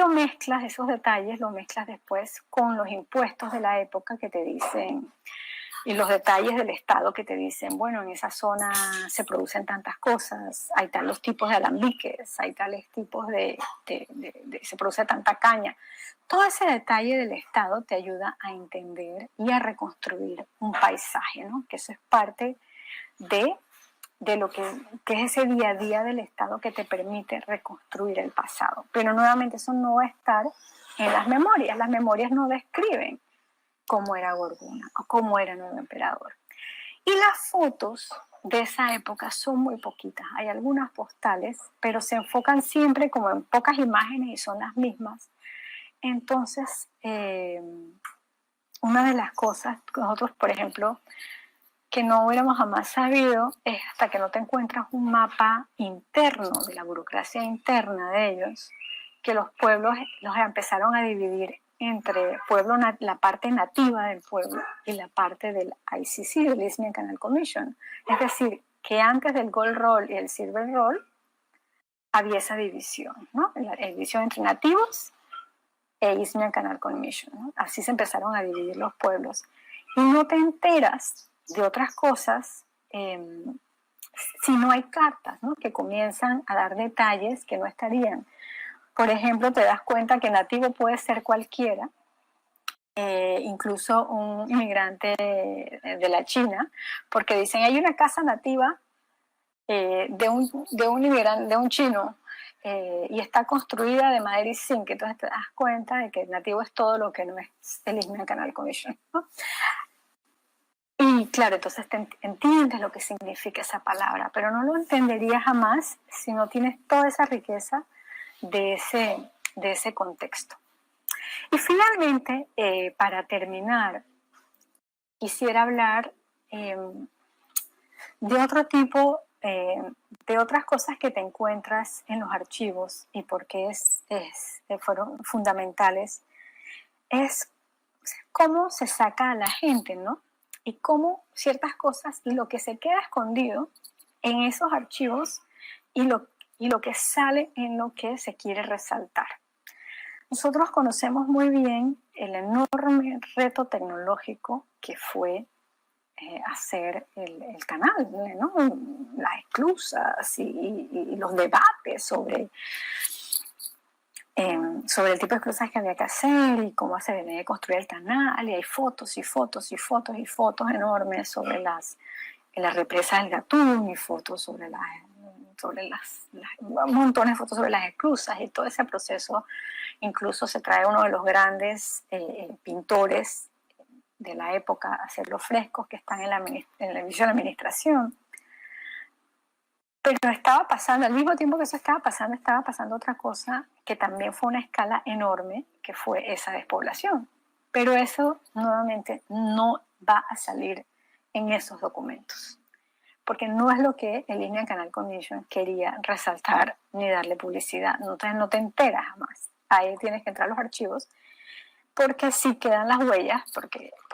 Speaker 2: esos detalles lo mezclas después con los impuestos de la época que te dicen, y los detalles del Estado que te dicen, bueno, en esa zona se producen tantas cosas, hay tales tipos de alambiques, hay tales tipos se produce tanta caña. Todo ese detalle del Estado te ayuda a entender y a reconstruir un paisaje, ¿no? Que eso es parte de lo que es ese día a día del Estado que te permite reconstruir el pasado. Pero nuevamente eso no va a estar en las memorias no describen cómo era Gorgona o cómo era Nuevo Emperador. Y las fotos de esa época son muy poquitas, hay algunas postales, pero se enfocan siempre como en pocas imágenes y son las mismas. Entonces, una de las cosas que nosotros, por ejemplo, que no hubiéramos jamás sabido es hasta que no te encuentras un mapa interno de la burocracia interna de ellos, que los pueblos los empezaron a dividir entre la parte nativa del pueblo y la parte del ICC, del Isthmian Canal Commission. Es decir, que antes del Gold Roll y el Silver Roll había esa división, ¿no? La división entre nativos e Isthmian Canal Commission, ¿no? Así se empezaron a dividir los pueblos. Y no te enteras de otras cosas si no hay cartas, ¿no?, que comienzan a dar detalles que no estarían. Por ejemplo, te das cuenta que nativo puede ser cualquiera, incluso un inmigrante de la China, porque dicen, hay una casa nativa de un chino, y está construida de madera y zinc. Entonces te das cuenta de que el nativo es todo lo que no es el Indian Canal Commission, ¿no? Y claro, entonces entiendes lo que significa esa palabra, pero no lo entenderías jamás si no tienes toda esa riqueza de ese contexto. Y finalmente, para terminar, quisiera hablar de otro tipo, de otras cosas que te encuentras en los archivos y por qué fueron fundamentales. Es cómo se saca a la gente, ¿no? Y cómo ciertas cosas y lo que se queda escondido en esos archivos y lo que sale en lo que se quiere resaltar. Nosotros conocemos muy bien el enorme reto tecnológico que fue hacer el canal, ¿no? Las esclusas y los debates sobre el tipo de esclusas que había que hacer y cómo se venía a construir el canal, y hay fotos y fotos y fotos y fotos enormes sobre las represas del Gatún, y fotos sobre montones de fotos sobre las esclusas y todo ese proceso. Incluso se trae uno de los grandes pintores de la época a hacer los frescos que están en el edificio de la administración. Pero estaba pasando, al mismo tiempo que eso estaba pasando otra cosa que también fue una escala enorme, que fue esa despoblación. Pero eso, nuevamente, no va a salir en esos documentos, porque no es lo que el Indian Canal Commission quería resaltar ni darle publicidad. Entonces no te enteras jamás. Ahí tienes que entrar a los archivos, porque sí quedan las huellas,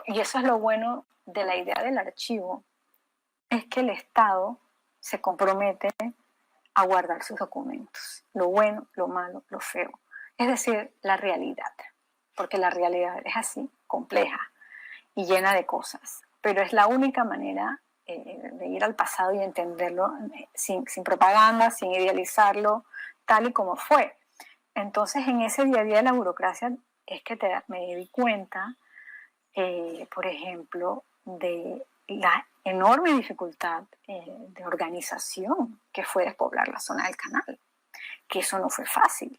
Speaker 2: y eso es lo bueno de la idea del archivo, es que el Estado se compromete a guardar sus documentos, lo bueno, lo malo, lo feo, es decir, la realidad, porque la realidad es así, compleja y llena de cosas, pero es la única manera de ir al pasado y entenderlo sin propaganda, sin idealizarlo, tal y como fue. Entonces, en ese día a día de la burocracia es que me di cuenta, por ejemplo, de la enorme dificultad de organización que fue despoblar la zona del canal, que eso no fue fácil.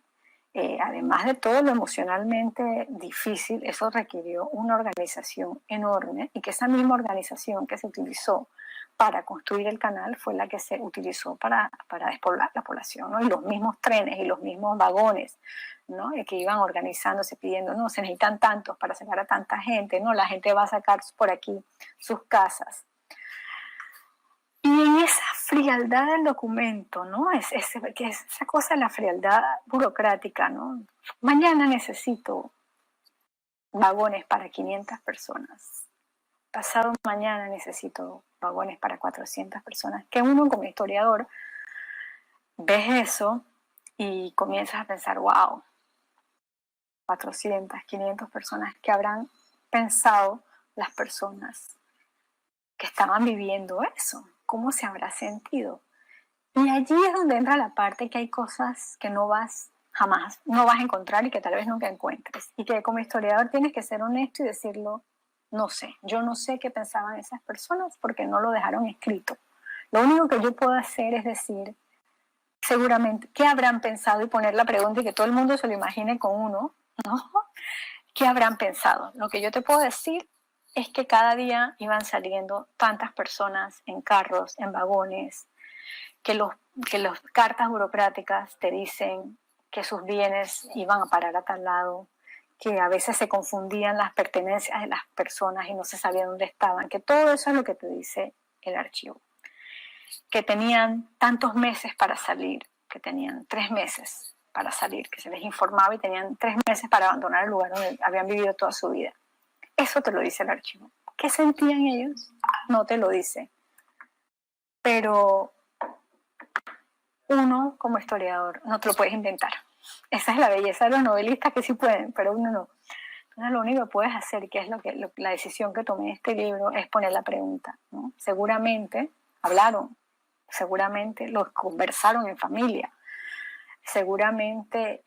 Speaker 2: Además de todo lo emocionalmente difícil, eso requirió una organización enorme, y que esa misma organización que se utilizó para construir el canal fue la que se utilizó para despoblar la población, ¿no? Y los mismos trenes y los mismos vagones, ¿no?, que iban organizándose pidiendo, no, se necesitan tantos para sacar a tanta gente, no, la gente va a sacar por aquí sus casas. Y en esa frialdad del documento, ¿no?, esa cosa de la frialdad burocrática, ¿no? Mañana necesito vagones para 500 personas. Pasado mañana necesito vagones para 400 personas. Que uno como historiador ves eso y comienzas a pensar, wow, 400, 500 personas. ¿Qué habrán pensado las personas que estaban viviendo eso? ¿Cómo se habrá sentido? Y allí es donde entra la parte que hay cosas que no vas a encontrar y que tal vez nunca encuentres. Y que como historiador tienes que ser honesto y decirlo, no sé. Yo no sé qué pensaban esas personas porque no lo dejaron escrito. Lo único que yo puedo hacer es decir, seguramente, ¿qué habrán pensado? Y poner la pregunta y que todo el mundo se lo imagine con uno, ¿no? ¿Qué habrán pensado? Lo que yo te puedo decir es que cada día iban saliendo tantas personas en carros, en vagones, que las cartas burocráticas te dicen que sus bienes iban a parar a tal lado, que a veces se confundían las pertenencias de las personas y no se sabía dónde estaban, que todo eso es lo que te dice el archivo. Que tenían tantos meses para salir, que tenían 3 meses para salir, que se les informaba y tenían 3 meses para abandonar el lugar donde habían vivido toda su vida. Eso te lo dice el archivo. ¿Qué sentían ellos? No te lo dice. Pero uno, como historiador, no te lo puedes inventar. Esa es la belleza de los novelistas, que sí pueden, pero uno no. Entonces, lo único que puedes hacer, que es la decisión que tomé en este libro, es poner la pregunta, ¿no? Seguramente hablaron seguramente los conversaron en familia, seguramente,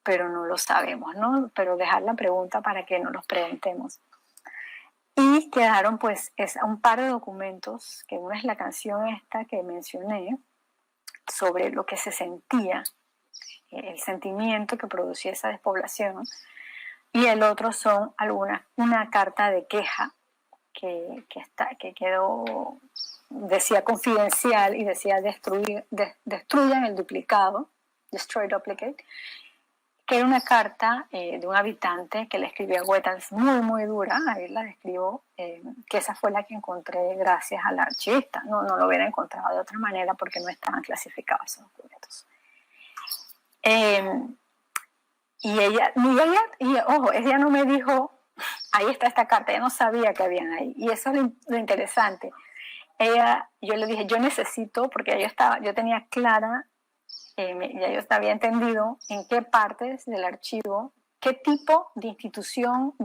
Speaker 2: pero no lo sabemos, ¿no? Pero dejar la pregunta para que no nos preguntemos. Y quedaron pues un par de documentos, que una es la canción esta que mencioné, sobre lo que se sentía, el sentimiento que producía esa despoblación, y el otro son una carta de queja que quedó, decía confidencial y decía destruyan el duplicado, destroy duplicate, que era una carta de un habitante que le escribió a Goethals muy, muy dura. Ahí la describo, que esa fue la que encontré gracias al archivista. No lo hubiera encontrado de otra manera porque no estaban clasificados esos documentos. Ojo, ella no me dijo, ahí está esta carta, ella no sabía que habían ahí. Y eso es lo interesante. Yo le dije, yo necesito, porque yo tenía clara, ya yo había entendido en qué partes del archivo, qué tipo de institución,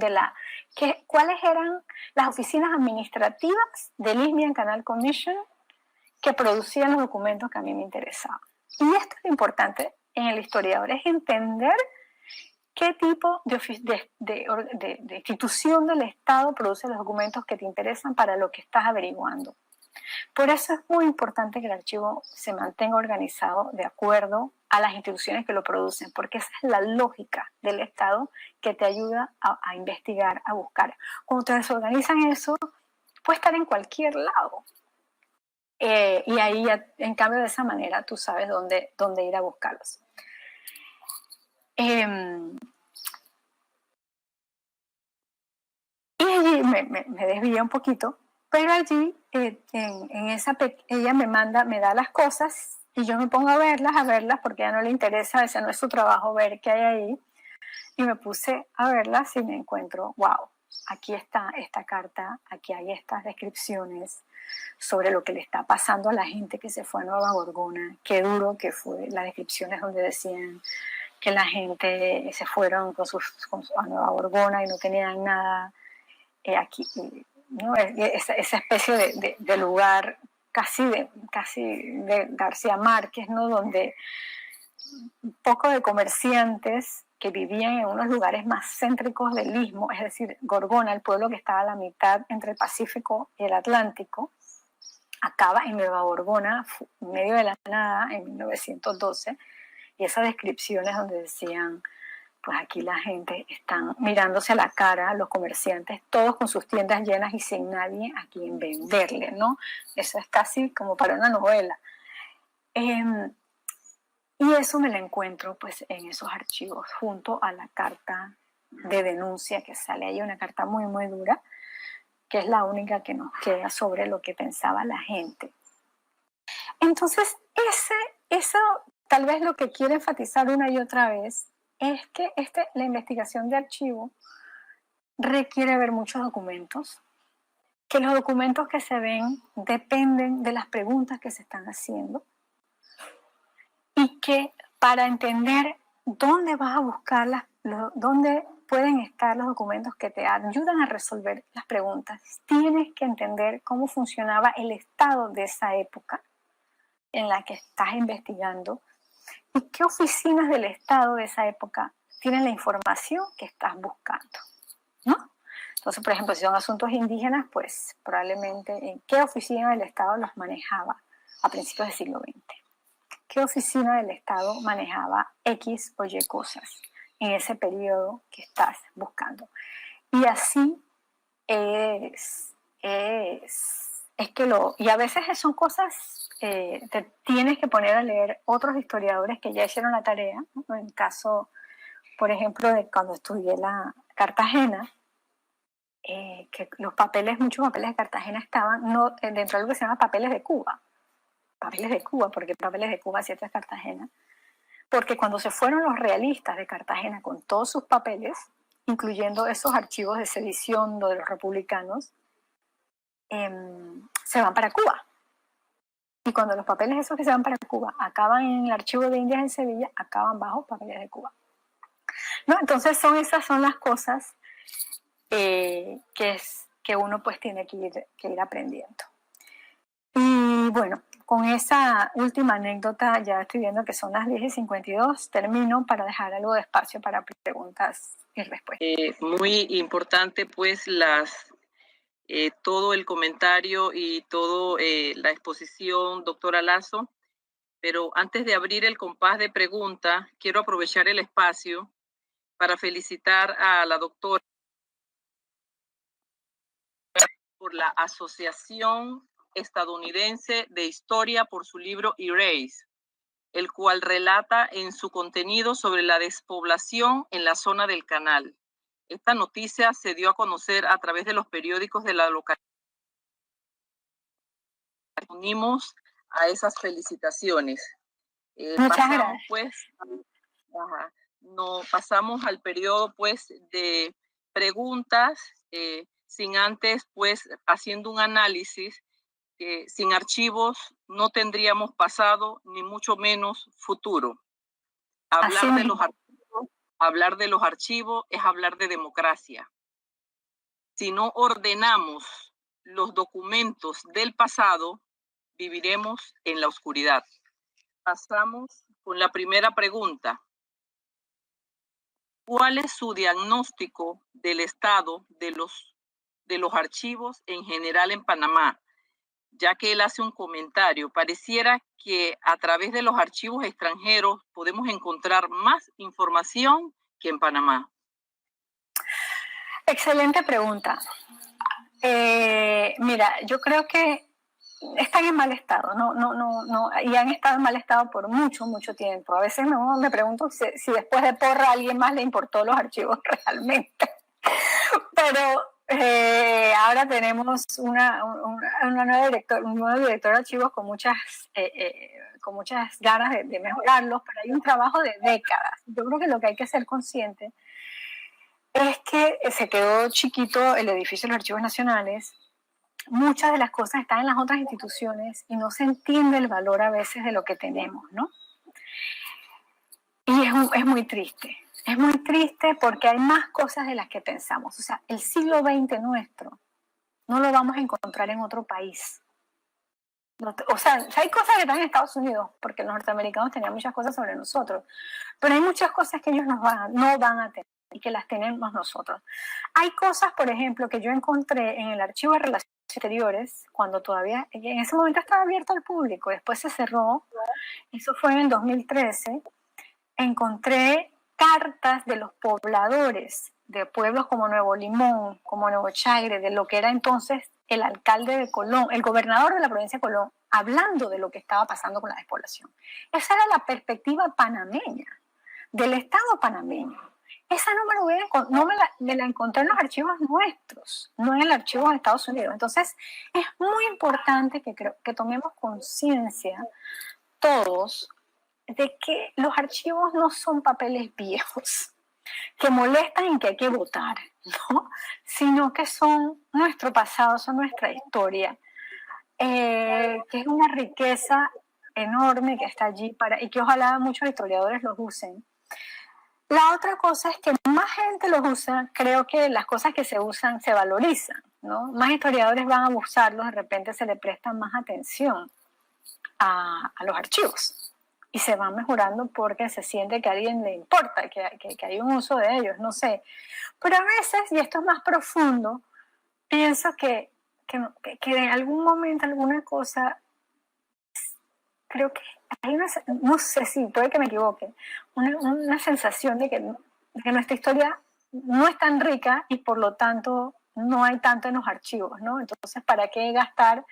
Speaker 2: cuáles eran las oficinas administrativas del Isthmian Canal Commission que producían los documentos que a mí me interesaban. Y esto es importante en el historiador, es entender qué tipo de institución del Estado produce los documentos que te interesan para lo que estás averiguando. Por eso es muy importante que el archivo se mantenga organizado de acuerdo a las instituciones que lo producen, porque esa es la lógica del Estado que te ayuda a investigar, a buscar. Cuando te desorganizan eso, puede estar en cualquier lado. Y ahí, en cambio, de esa manera, tú sabes dónde ir a buscarlos. Y allí me desvía un poquito, pero allí ella me da las cosas y yo me pongo a verlas porque a ella no le interesa, ese no es su trabajo ver qué hay ahí. Y me puse a verlas y me encuentro, wow, aquí está esta carta, aquí hay estas descripciones sobre lo que le está pasando a la gente que se fue a Nueva Gorgona, qué duro que fue, las descripciones donde decían que la gente se fueron a Nueva Gorgona y no tenían nada. Aquí, ¿no? Esa especie de lugar casi de García Márquez, ¿no? Donde un poco de comerciantes que vivían en unos lugares más céntricos del Istmo, es decir, Gorgona, el pueblo que estaba a la mitad entre el Pacífico y el Atlántico, acaba en Nueva Gorgona, en medio de la nada, en 1912, y esas descripciones donde decían, pues aquí la gente están mirándose a la cara, los comerciantes, todos con sus tiendas llenas y sin nadie a quien venderle, ¿no? Eso es casi como para una novela. Y eso me lo encuentro pues en esos archivos, junto a la carta de denuncia que sale ahí, una carta muy, muy dura, que es la única que nos queda sobre lo que pensaba la gente. Entonces, eso tal vez lo que quiero enfatizar una y otra vez es que la investigación de archivo requiere ver muchos documentos, que los documentos que se ven dependen de las preguntas que se están haciendo y que para entender dónde vas a buscarlas, dónde pueden estar los documentos que te ayudan a resolver las preguntas, tienes que entender cómo funcionaba el Estado de esa época en la que estás investigando y qué oficinas del Estado de esa época tienen la información que estás buscando, ¿no? Entonces, por ejemplo, si son asuntos indígenas, pues probablemente en qué oficina del Estado los manejaba a principios del siglo XX. ¿Qué oficina del Estado manejaba X o Y cosas en ese periodo que estás buscando? Y así y a veces son cosas, te tienes que poner a leer otros historiadores que ya hicieron la tarea, ¿no? En el caso, por ejemplo, de cuando estudié la Cartagena, que muchos papeles de Cartagena estaban dentro de lo que se llama papeles de Cuba, porque papeles de Cuba sí es Cartagena, porque cuando se fueron los realistas de Cartagena con todos sus papeles, incluyendo esos archivos de sedición de los republicanos, se van para Cuba. Y cuando los papeles esos que se van para Cuba acaban en el archivo de Indias en Sevilla, acaban bajo papeles de Cuba, ¿no? Entonces esas son las cosas que uno pues tiene que ir aprendiendo. Y bueno, con esa última anécdota, ya estoy viendo que son las 10:52, termino para dejar algo de espacio para preguntas y respuestas.
Speaker 1: Muy importante, pues, todo el comentario y todo la exposición, doctora Lazo. Pero antes de abrir el compás de preguntas, quiero aprovechar el espacio para felicitar a la doctora por la Asociación Estadounidense de Historia por su libro Erase, el cual relata en su contenido sobre la despoblación en la zona del canal. Esta noticia se dio a conocer a través de los periódicos de la localidad. Unimos a esas felicitaciones.
Speaker 2: Muchas gracias.
Speaker 1: Pues, pasamos al periodo, pues, de preguntas, sin antes, pues, haciendo un análisis que sin archivos no tendríamos pasado, ni mucho menos futuro. Hablar de los archivos es hablar de democracia. Si no ordenamos los documentos del pasado, viviremos en la oscuridad. Pasamos con la primera pregunta. ¿Cuál es su diagnóstico del estado de los archivos en general en Panamá? Ya que él hace un comentario, pareciera que a través de los archivos extranjeros podemos encontrar más información que en Panamá.
Speaker 2: Excelente pregunta. Mira, yo creo que están en mal estado, y han estado en mal estado por mucho, mucho tiempo. A veces me pregunto si después de Porra a alguien más le importó los archivos realmente. Pero ahora tenemos un nuevo director de archivos con muchas ganas de mejorarlos, pero hay un trabajo de décadas. Yo creo que lo que hay que ser consciente es que se quedó chiquito el edificio de los archivos nacionales. Muchas de las cosas están en las otras instituciones y no se entiende el valor a veces de lo que tenemos, ¿no? Y es muy triste. Es muy triste porque hay más cosas de las que pensamos. O sea, el siglo XX nuestro no lo vamos a encontrar en otro país. O sea, hay cosas que están en Estados Unidos, porque los norteamericanos tenían muchas cosas sobre nosotros, pero hay muchas cosas que ellos no van a tener y que las tenemos nosotros. Hay cosas, por ejemplo, que yo encontré en el archivo de Relaciones Exteriores, cuando todavía, en ese momento estaba abierto al público, después se cerró, eso fue en el 2013, encontré cartas de los pobladores de pueblos como Nuevo Limón, como Nuevo Chagre, de lo que era entonces el alcalde de Colón, el gobernador de la provincia de Colón, hablando de lo que estaba pasando con la despoblación. Esa era la perspectiva panameña, del Estado panameño. Esa me la encontré en los archivos nuestros, no en el archivo de Estados Unidos. Entonces, es muy importante que tomemos conciencia todos de que los archivos no son papeles viejos que molestan y que hay que votar, ¿no? Sino que son nuestro pasado, son nuestra historia, que es una riqueza enorme que está allí y que ojalá muchos historiadores los usen. La otra cosa es que más gente los usa, creo que las cosas que se usan se valorizan, ¿no? Más historiadores van a usarlos, de repente se le presta más atención a los archivos y se van mejorando porque se siente que a alguien le importa, que hay un uso de ellos, no sé. Pero a veces, y esto es más profundo, pienso que en algún momento alguna cosa, creo que hay no sé si puede que me equivoque, una sensación de que nuestra historia no es tan rica y por lo tanto no hay tanto en los archivos, ¿no? Entonces, ¿para qué gastar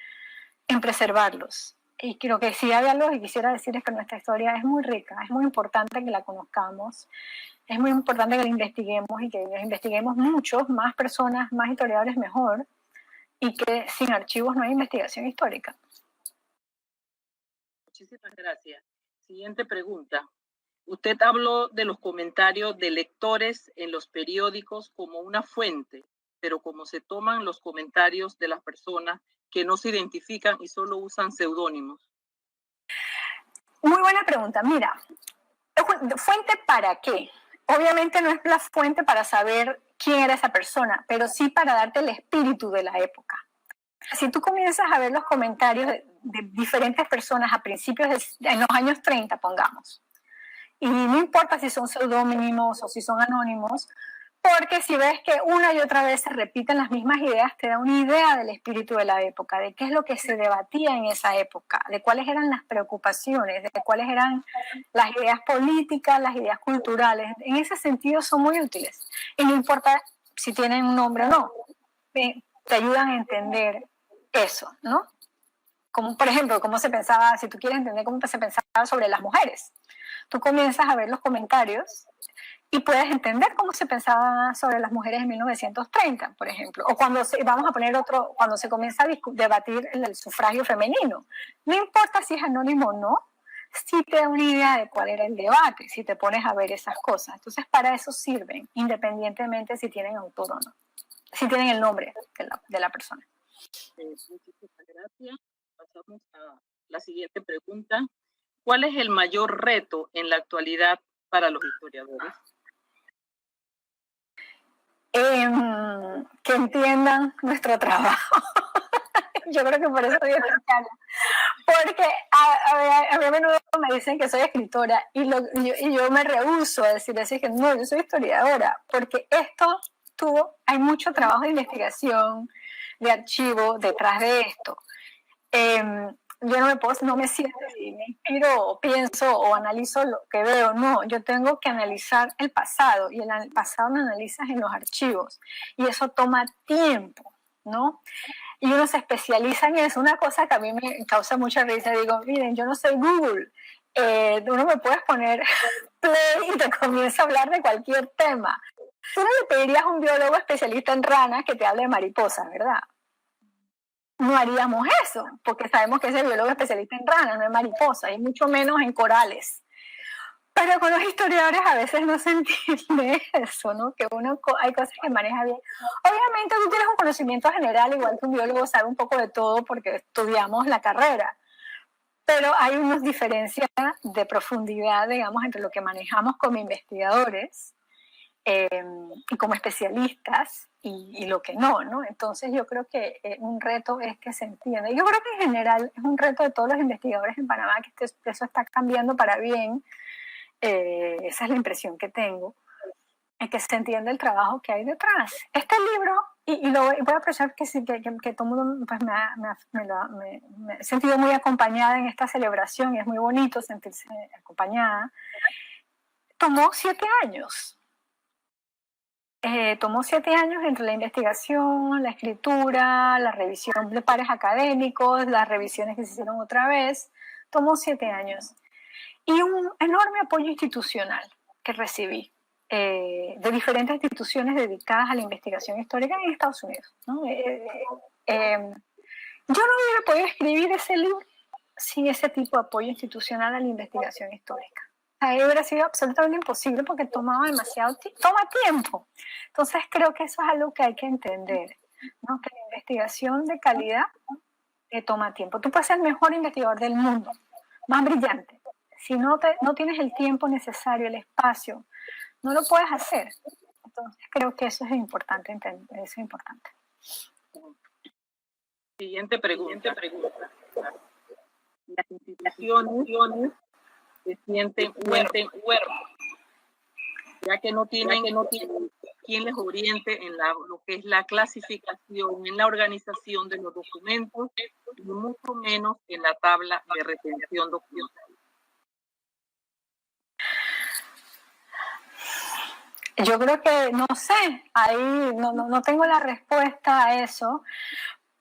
Speaker 2: en preservarlos? Y creo que si hay algo que quisiera decir es que nuestra historia es muy rica, es muy importante que la conozcamos, es muy importante que la investiguemos y que la investiguemos muchos, más personas, más historiadores mejor, y que sin archivos no hay investigación histórica.
Speaker 1: Muchísimas gracias. Siguiente pregunta. Usted habló de los comentarios de lectores en los periódicos como una fuente, pero como se toman los comentarios de las personas que no se identifican y solo usan seudónimos.
Speaker 2: Muy buena pregunta. Mira, ¿fuente para qué? Obviamente no es la fuente para saber quién era esa persona, pero sí para darte el espíritu de la época. Si tú comienzas a ver los comentarios de diferentes personas a principios en los años 30, pongamos, y no importa si son pseudónimos o si son anónimos, porque si ves que una y otra vez se repiten las mismas ideas, te da una idea del espíritu de la época, de qué es lo que se debatía en esa época, de cuáles eran las preocupaciones, de cuáles eran las ideas políticas, las ideas culturales. En ese sentido son muy útiles. Y no importa si tienen un nombre o no, te ayudan a entender eso, ¿no? Como, por ejemplo, cómo se pensaba, si tú quieres entender cómo se pensaba sobre las mujeres, tú comienzas a ver los comentarios y puedes entender cómo se pensaba sobre las mujeres en 1930, por ejemplo. O vamos a poner otro, cuando se comienza a debatir el sufragio femenino. No importa si es anónimo o no, sí te da una idea de cuál era el debate, si te pones a ver esas cosas. Entonces, para eso sirven, independientemente si tienen autor o no, si tienen el nombre de la persona.
Speaker 1: Muchísimas gracias. Pasamos a la siguiente pregunta. ¿Cuál es el mayor reto en la actualidad para los historiadores?
Speaker 2: Que entiendan nuestro trabajo. Yo creo que por eso soy especial. Porque a menudo me dicen que soy escritora y yo me rehúso a decir que no, yo soy historiadora, porque hay mucho trabajo de investigación, de archivo detrás de esto. Yo no me siento y me inspiro o pienso o analizo lo que veo, no, yo tengo que analizar el pasado y el pasado lo analizas en los archivos y eso toma tiempo, ¿no? Y uno se especializa en eso, una cosa que a mí me causa mucha risa, digo, miren, yo no soy Google, uno me puedes poner play y te comienza a hablar de cualquier tema. Tú no le pedirías a un biólogo especialista en ranas que te hable de mariposas, ¿verdad? No haríamos eso, porque sabemos que ese biólogo especialista en ranas, no en mariposas, y mucho menos en corales. Pero con los historiadores a veces no se entiende eso, ¿no? Que hay cosas que maneja bien. Obviamente tú tienes un conocimiento general, igual que un biólogo sabe un poco de todo porque estudiamos la carrera, pero hay unas diferencias de profundidad, digamos, entre lo que manejamos como investigadores y como especialistas y lo que no, ¿no? Entonces yo creo que un reto es que se entienda. Yo creo que en general es un reto de todos los investigadores en Panamá que eso está cambiando para bien. Esa es la impresión que tengo, es que se entiende el trabajo que hay detrás. Este libro, y voy a aprovechar que todo el mundo pues, me he sentido muy acompañada en esta celebración y es muy bonito sentirse acompañada, tomó 7 años. Tomó 7 años entre la investigación, la escritura, la revisión de pares académicos, las revisiones que se hicieron otra vez. Tomó 7 años. Y un enorme apoyo institucional que recibí de diferentes instituciones dedicadas a la investigación histórica en Estados Unidos, ¿no? Yo no hubiera podido escribir ese libro sin ese tipo de apoyo institucional a la investigación histórica. Ahí hubiera sido absolutamente imposible porque toma tiempo. Entonces creo que eso es algo que hay que entender, ¿no? Que la investigación de calidad toma tiempo. Tú puedes ser el mejor investigador del mundo, más brillante. Si no tienes el tiempo necesario, el espacio, no lo puedes hacer. Entonces creo que eso es importante entender, eso es importante.
Speaker 1: Siguiente pregunta. Las instituciones se sienten huérfanas, ya que no tienen quien les oriente en lo que es la clasificación, en la organización de los documentos, y mucho menos en la tabla de retención documental.
Speaker 2: Yo creo que, no sé, ahí no tengo la respuesta a eso,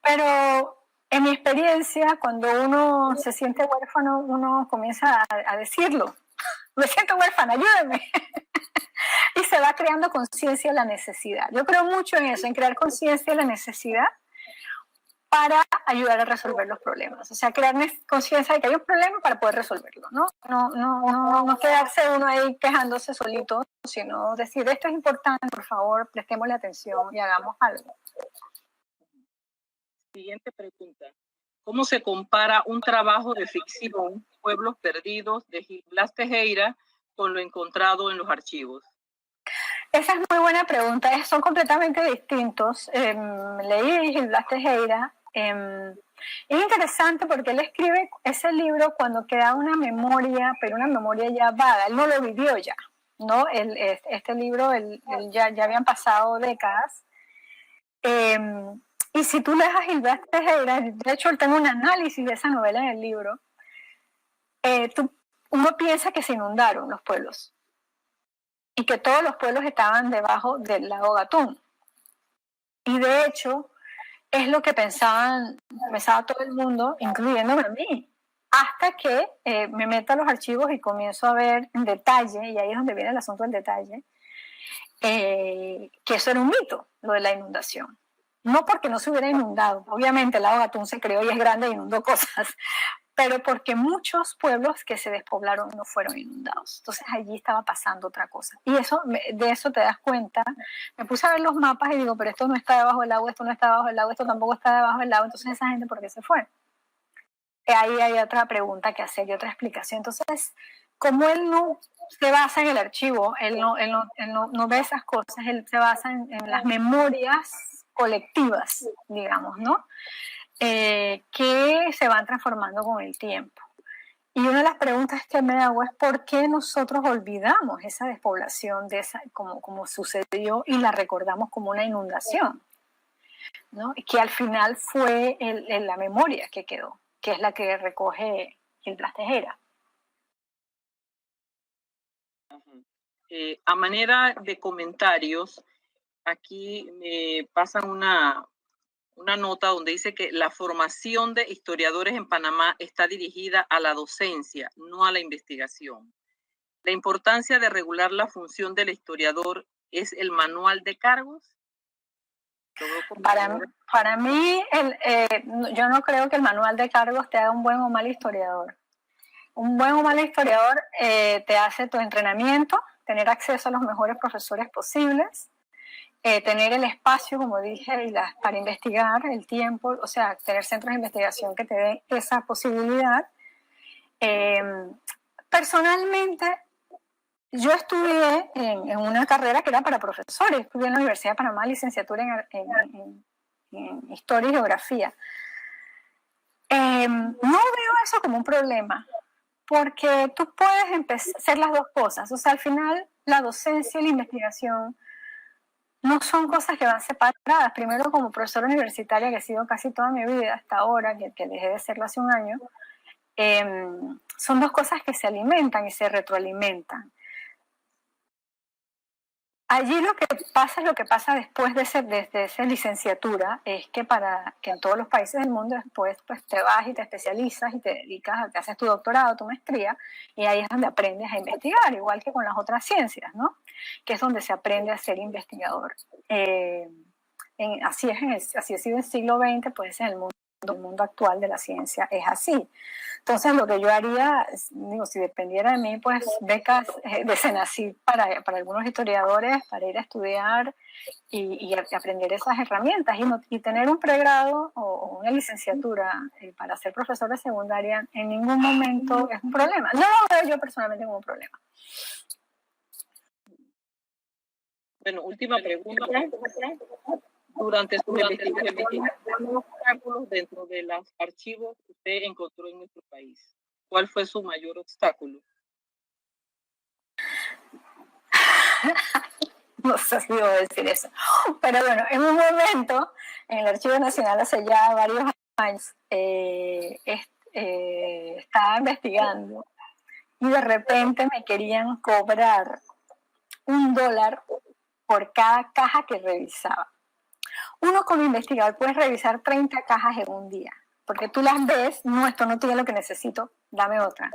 Speaker 2: pero en mi experiencia, cuando uno se siente huérfano, uno comienza a decirlo. Me siento huérfana, ayúdenme. Y se va creando conciencia de la necesidad. Yo creo mucho en eso, en crear conciencia de la necesidad para ayudar a resolver los problemas. O sea, crear conciencia de que hay un problema para poder resolverlo, ¿no? No quedarse uno ahí quejándose solito, sino decir, esto es importante, por favor, prestémosle atención y hagamos algo.
Speaker 1: Siguiente pregunta. ¿Cómo se compara un trabajo de ficción, Pueblos Perdidos, de Gil Blas Tejera, con lo encontrado en los archivos?
Speaker 2: Esa es muy buena pregunta. Son completamente distintos. Leí Gil Blas Tejera Es interesante porque él escribe ese libro cuando queda una memoria, pero una memoria ya vaga. Él no lo vivió ya, ¿no? Este libro ya habían pasado décadas. Y si tú lees a Gilbert Tejera, de hecho él tiene un análisis de esa novela en el libro, uno piensa que se inundaron los pueblos y que todos los pueblos estaban debajo del lago Gatún. Y de hecho, es lo que pensaba todo el mundo, incluyéndome a mí, hasta que me meto a los archivos y comienzo a ver en detalle, y ahí es donde viene el asunto del detalle, que eso era un mito, lo de la inundación. No porque no se hubiera inundado, obviamente el lago Gatún se creó y es grande e inundó cosas, pero porque muchos pueblos que se despoblaron no fueron inundados. Entonces allí estaba pasando otra cosa. Y de eso te das cuenta. Me puse a ver los mapas y digo, pero esto no está debajo del agua, esto no está debajo del agua, esto tampoco está debajo del agua. Entonces esa gente, ¿por qué se fue? Ahí hay otra pregunta que hacer y otra explicación. Entonces, como él no se basa en el archivo, él no ve esas cosas, él se basa en las memorias colectivas, digamos, ¿no? Que se van transformando con el tiempo. Y una de las preguntas que me hago es ¿por qué nosotros olvidamos esa despoblación como sucedió y la recordamos como una inundación? ¿No? Que al final fue la memoria que quedó, que es la que recoge Gilbert Tejera.
Speaker 1: A manera de comentarios, aquí me pasan una nota donde dice que la formación de historiadores en Panamá está dirigida a la docencia, no a la investigación. La importancia de regular la función del historiador es el manual de cargos.
Speaker 2: Para mí, yo no creo que el manual de cargos te haga un buen o mal historiador. Un buen o mal historiador te hace tu entrenamiento, tener acceso a los mejores profesores posibles, tener el espacio, como dije, para investigar, el tiempo, o sea, tener centros de investigación que te den esa posibilidad. Personalmente, yo estudié en una carrera que era para profesores, estudié en la Universidad de Panamá, licenciatura en Historia y Geografía. No veo eso como un problema, porque tú puedes empezar a hacer las dos cosas, o sea, al final la docencia y la investigación no son cosas que van separadas. Primero, como profesora universitaria, que he sido casi toda mi vida hasta ahora, que dejé de serlo hace un año, son dos cosas que se alimentan y se retroalimentan. Allí lo que pasa después de esa licenciatura es que que en todos los países del mundo después pues te vas y te especializas y te dedicas, te haces tu doctorado, tu maestría, y ahí es donde aprendes a investigar, igual que con las otras ciencias, ¿no? Que es donde se aprende a ser investigador. Así ha sido en el siglo XX, pues en el mundo actual de la ciencia es así. Entonces lo que yo haría, digo, si dependiera de mí, pues becas de Senacid para algunos historiadores, para ir a estudiar y aprender esas herramientas y tener un pregrado o una licenciatura para ser profesor de secundaria en ningún momento es un problema. No lo veo yo personalmente como un problema.
Speaker 1: Bueno, última pregunta. Durante su investigación, ¿cuáles obstáculos dentro de los archivos usted encontró en nuestro país? ¿Cuál fue su mayor obstáculo?
Speaker 2: No sé si debo decir eso. Pero bueno, en un momento, en el Archivo Nacional hace ya varios años, estaba investigando y de repente me querían cobrar $1 por cada caja que revisaba. Uno como investigador puede revisar 30 cajas en un día, porque tú las ves, no, esto no tiene lo que necesito, dame otra.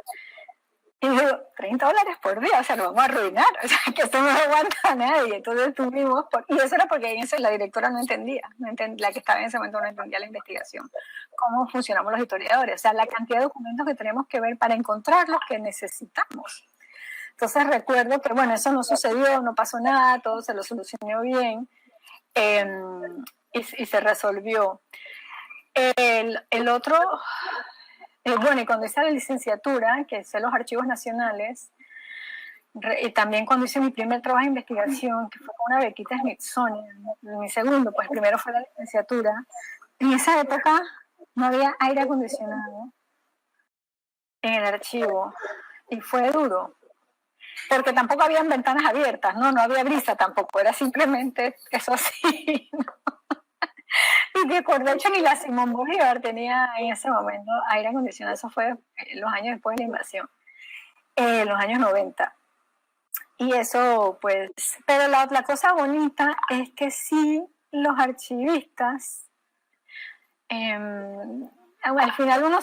Speaker 2: Y digo, $30 por día, o sea, lo vamos a arruinar, o sea, que esto no aguanta a nadie. Entonces tuvimos, y eso era porque la directora no entendía, la que estaba en ese momento no entendía la investigación, cómo funcionamos los historiadores, o sea, la cantidad de documentos que tenemos que ver para encontrar los que necesitamos. Entonces recuerdo que, bueno, eso no sucedió, no pasó nada, todo se lo solucionó bien y se resolvió. El otro... bueno, y cuando hice la licenciatura, que hice los archivos nacionales, y también cuando hice mi primer trabajo de investigación, que fue con una bequita Smithsonian, mi segundo, pues primero fue la licenciatura, En esa época no había aire acondicionado en el archivo y fue duro, porque tampoco habían ventanas abiertas, no había brisa tampoco, era simplemente eso así. Y de hecho ni la Simón Bolívar tenía en ese momento aire acondicionado, eso fue los años después de la invasión, los años 90. Y eso, pues, pero la cosa bonita es que sí, los archivistas, al final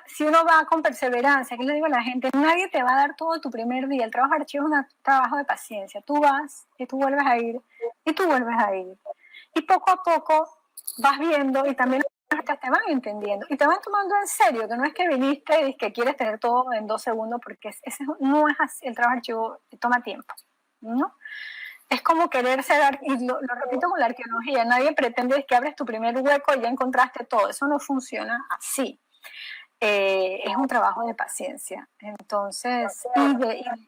Speaker 2: si uno va con perseverancia, que le digo a la gente, nadie te va a dar todo tu primer día, el trabajo de archivo es un trabajo de paciencia, tú vas y tú vuelves a ir, y tú vuelves a ir, y poco a poco vas viendo y también te van entendiendo y te van tomando en serio, que no es que viniste y que quieres tener todo en 2 segundos, porque ese no es así, el trabajo de archivo toma tiempo, ¿no? Es como querer ser, y lo repito con la arqueología, nadie pretende que abres tu primer hueco y ya encontraste todo, eso no funciona así. Es un trabajo de paciencia, entonces,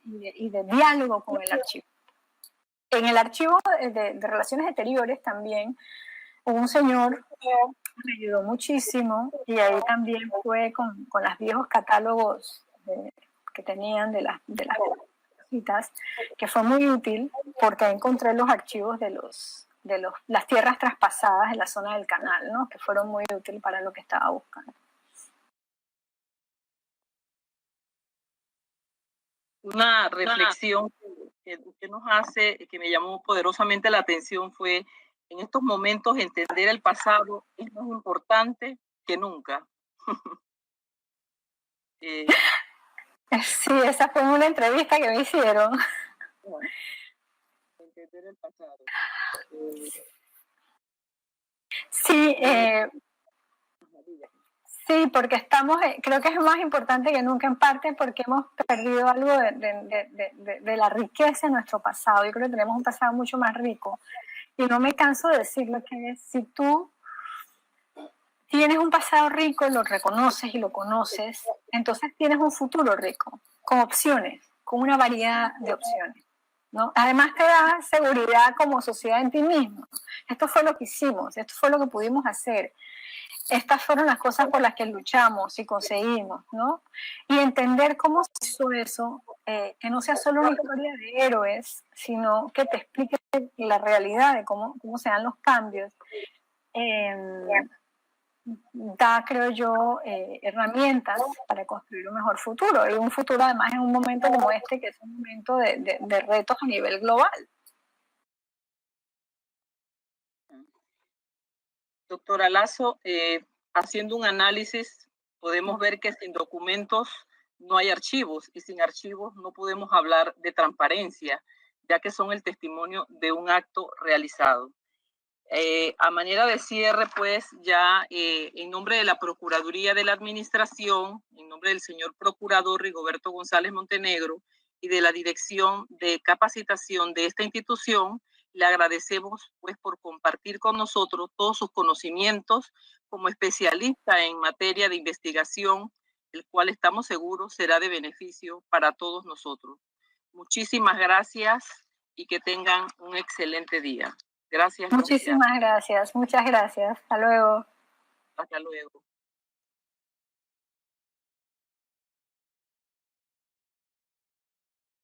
Speaker 2: y de diálogo con el archivo. En el archivo de relaciones exteriores también hubo un señor que me ayudó muchísimo y ahí también fue con los viejos catálogos que tenían de las citas, que fue muy útil porque encontré los archivos de las tierras traspasadas en la zona del canal, ¿no? Que fueron muy útiles para lo que estaba buscando.
Speaker 1: Una reflexión que nos hace, que me llamó poderosamente la atención fue: en estos momentos entender el pasado es más importante que nunca.
Speaker 2: Sí, esa fue una entrevista que me hicieron.
Speaker 1: Entender el pasado.
Speaker 2: Sí, sí, porque creo que es más importante que nunca, en parte porque hemos perdido algo de la riqueza de nuestro pasado. Yo creo que tenemos un pasado mucho más rico. Y no me canso de decirlo, que si tú tienes un pasado rico, lo reconoces y lo conoces, entonces tienes un futuro rico, con opciones, con una variedad de opciones, ¿no? Además te da seguridad como sociedad en ti mismo. Esto fue lo que hicimos, esto fue lo que pudimos hacer. Estas fueron las cosas por las que luchamos y conseguimos, ¿no? Y entender cómo se hizo eso, que no sea solo una historia de héroes, sino que te explique la realidad de cómo se dan los cambios. Da, creo yo, herramientas para construir un mejor futuro, y un futuro además en un momento como este, que es un momento de retos a nivel global.
Speaker 1: Doctora Lazo, haciendo un análisis, podemos ver que sin documentos no hay archivos, y sin archivos no podemos hablar de transparencia, ya que son el testimonio de un acto realizado. A manera de cierre, pues ya en nombre de la Procuraduría de la Administración, en nombre del señor Procurador Rigoberto González Montenegro y de la Dirección de Capacitación de esta institución, le agradecemos pues por compartir con nosotros todos sus conocimientos como especialista en materia de investigación, el cual estamos seguros será de beneficio para todos nosotros. Muchísimas gracias y que tengan un excelente día. Gracias.
Speaker 2: Muchísimas gracias. Muchas gracias. Hasta luego.
Speaker 1: Hasta luego.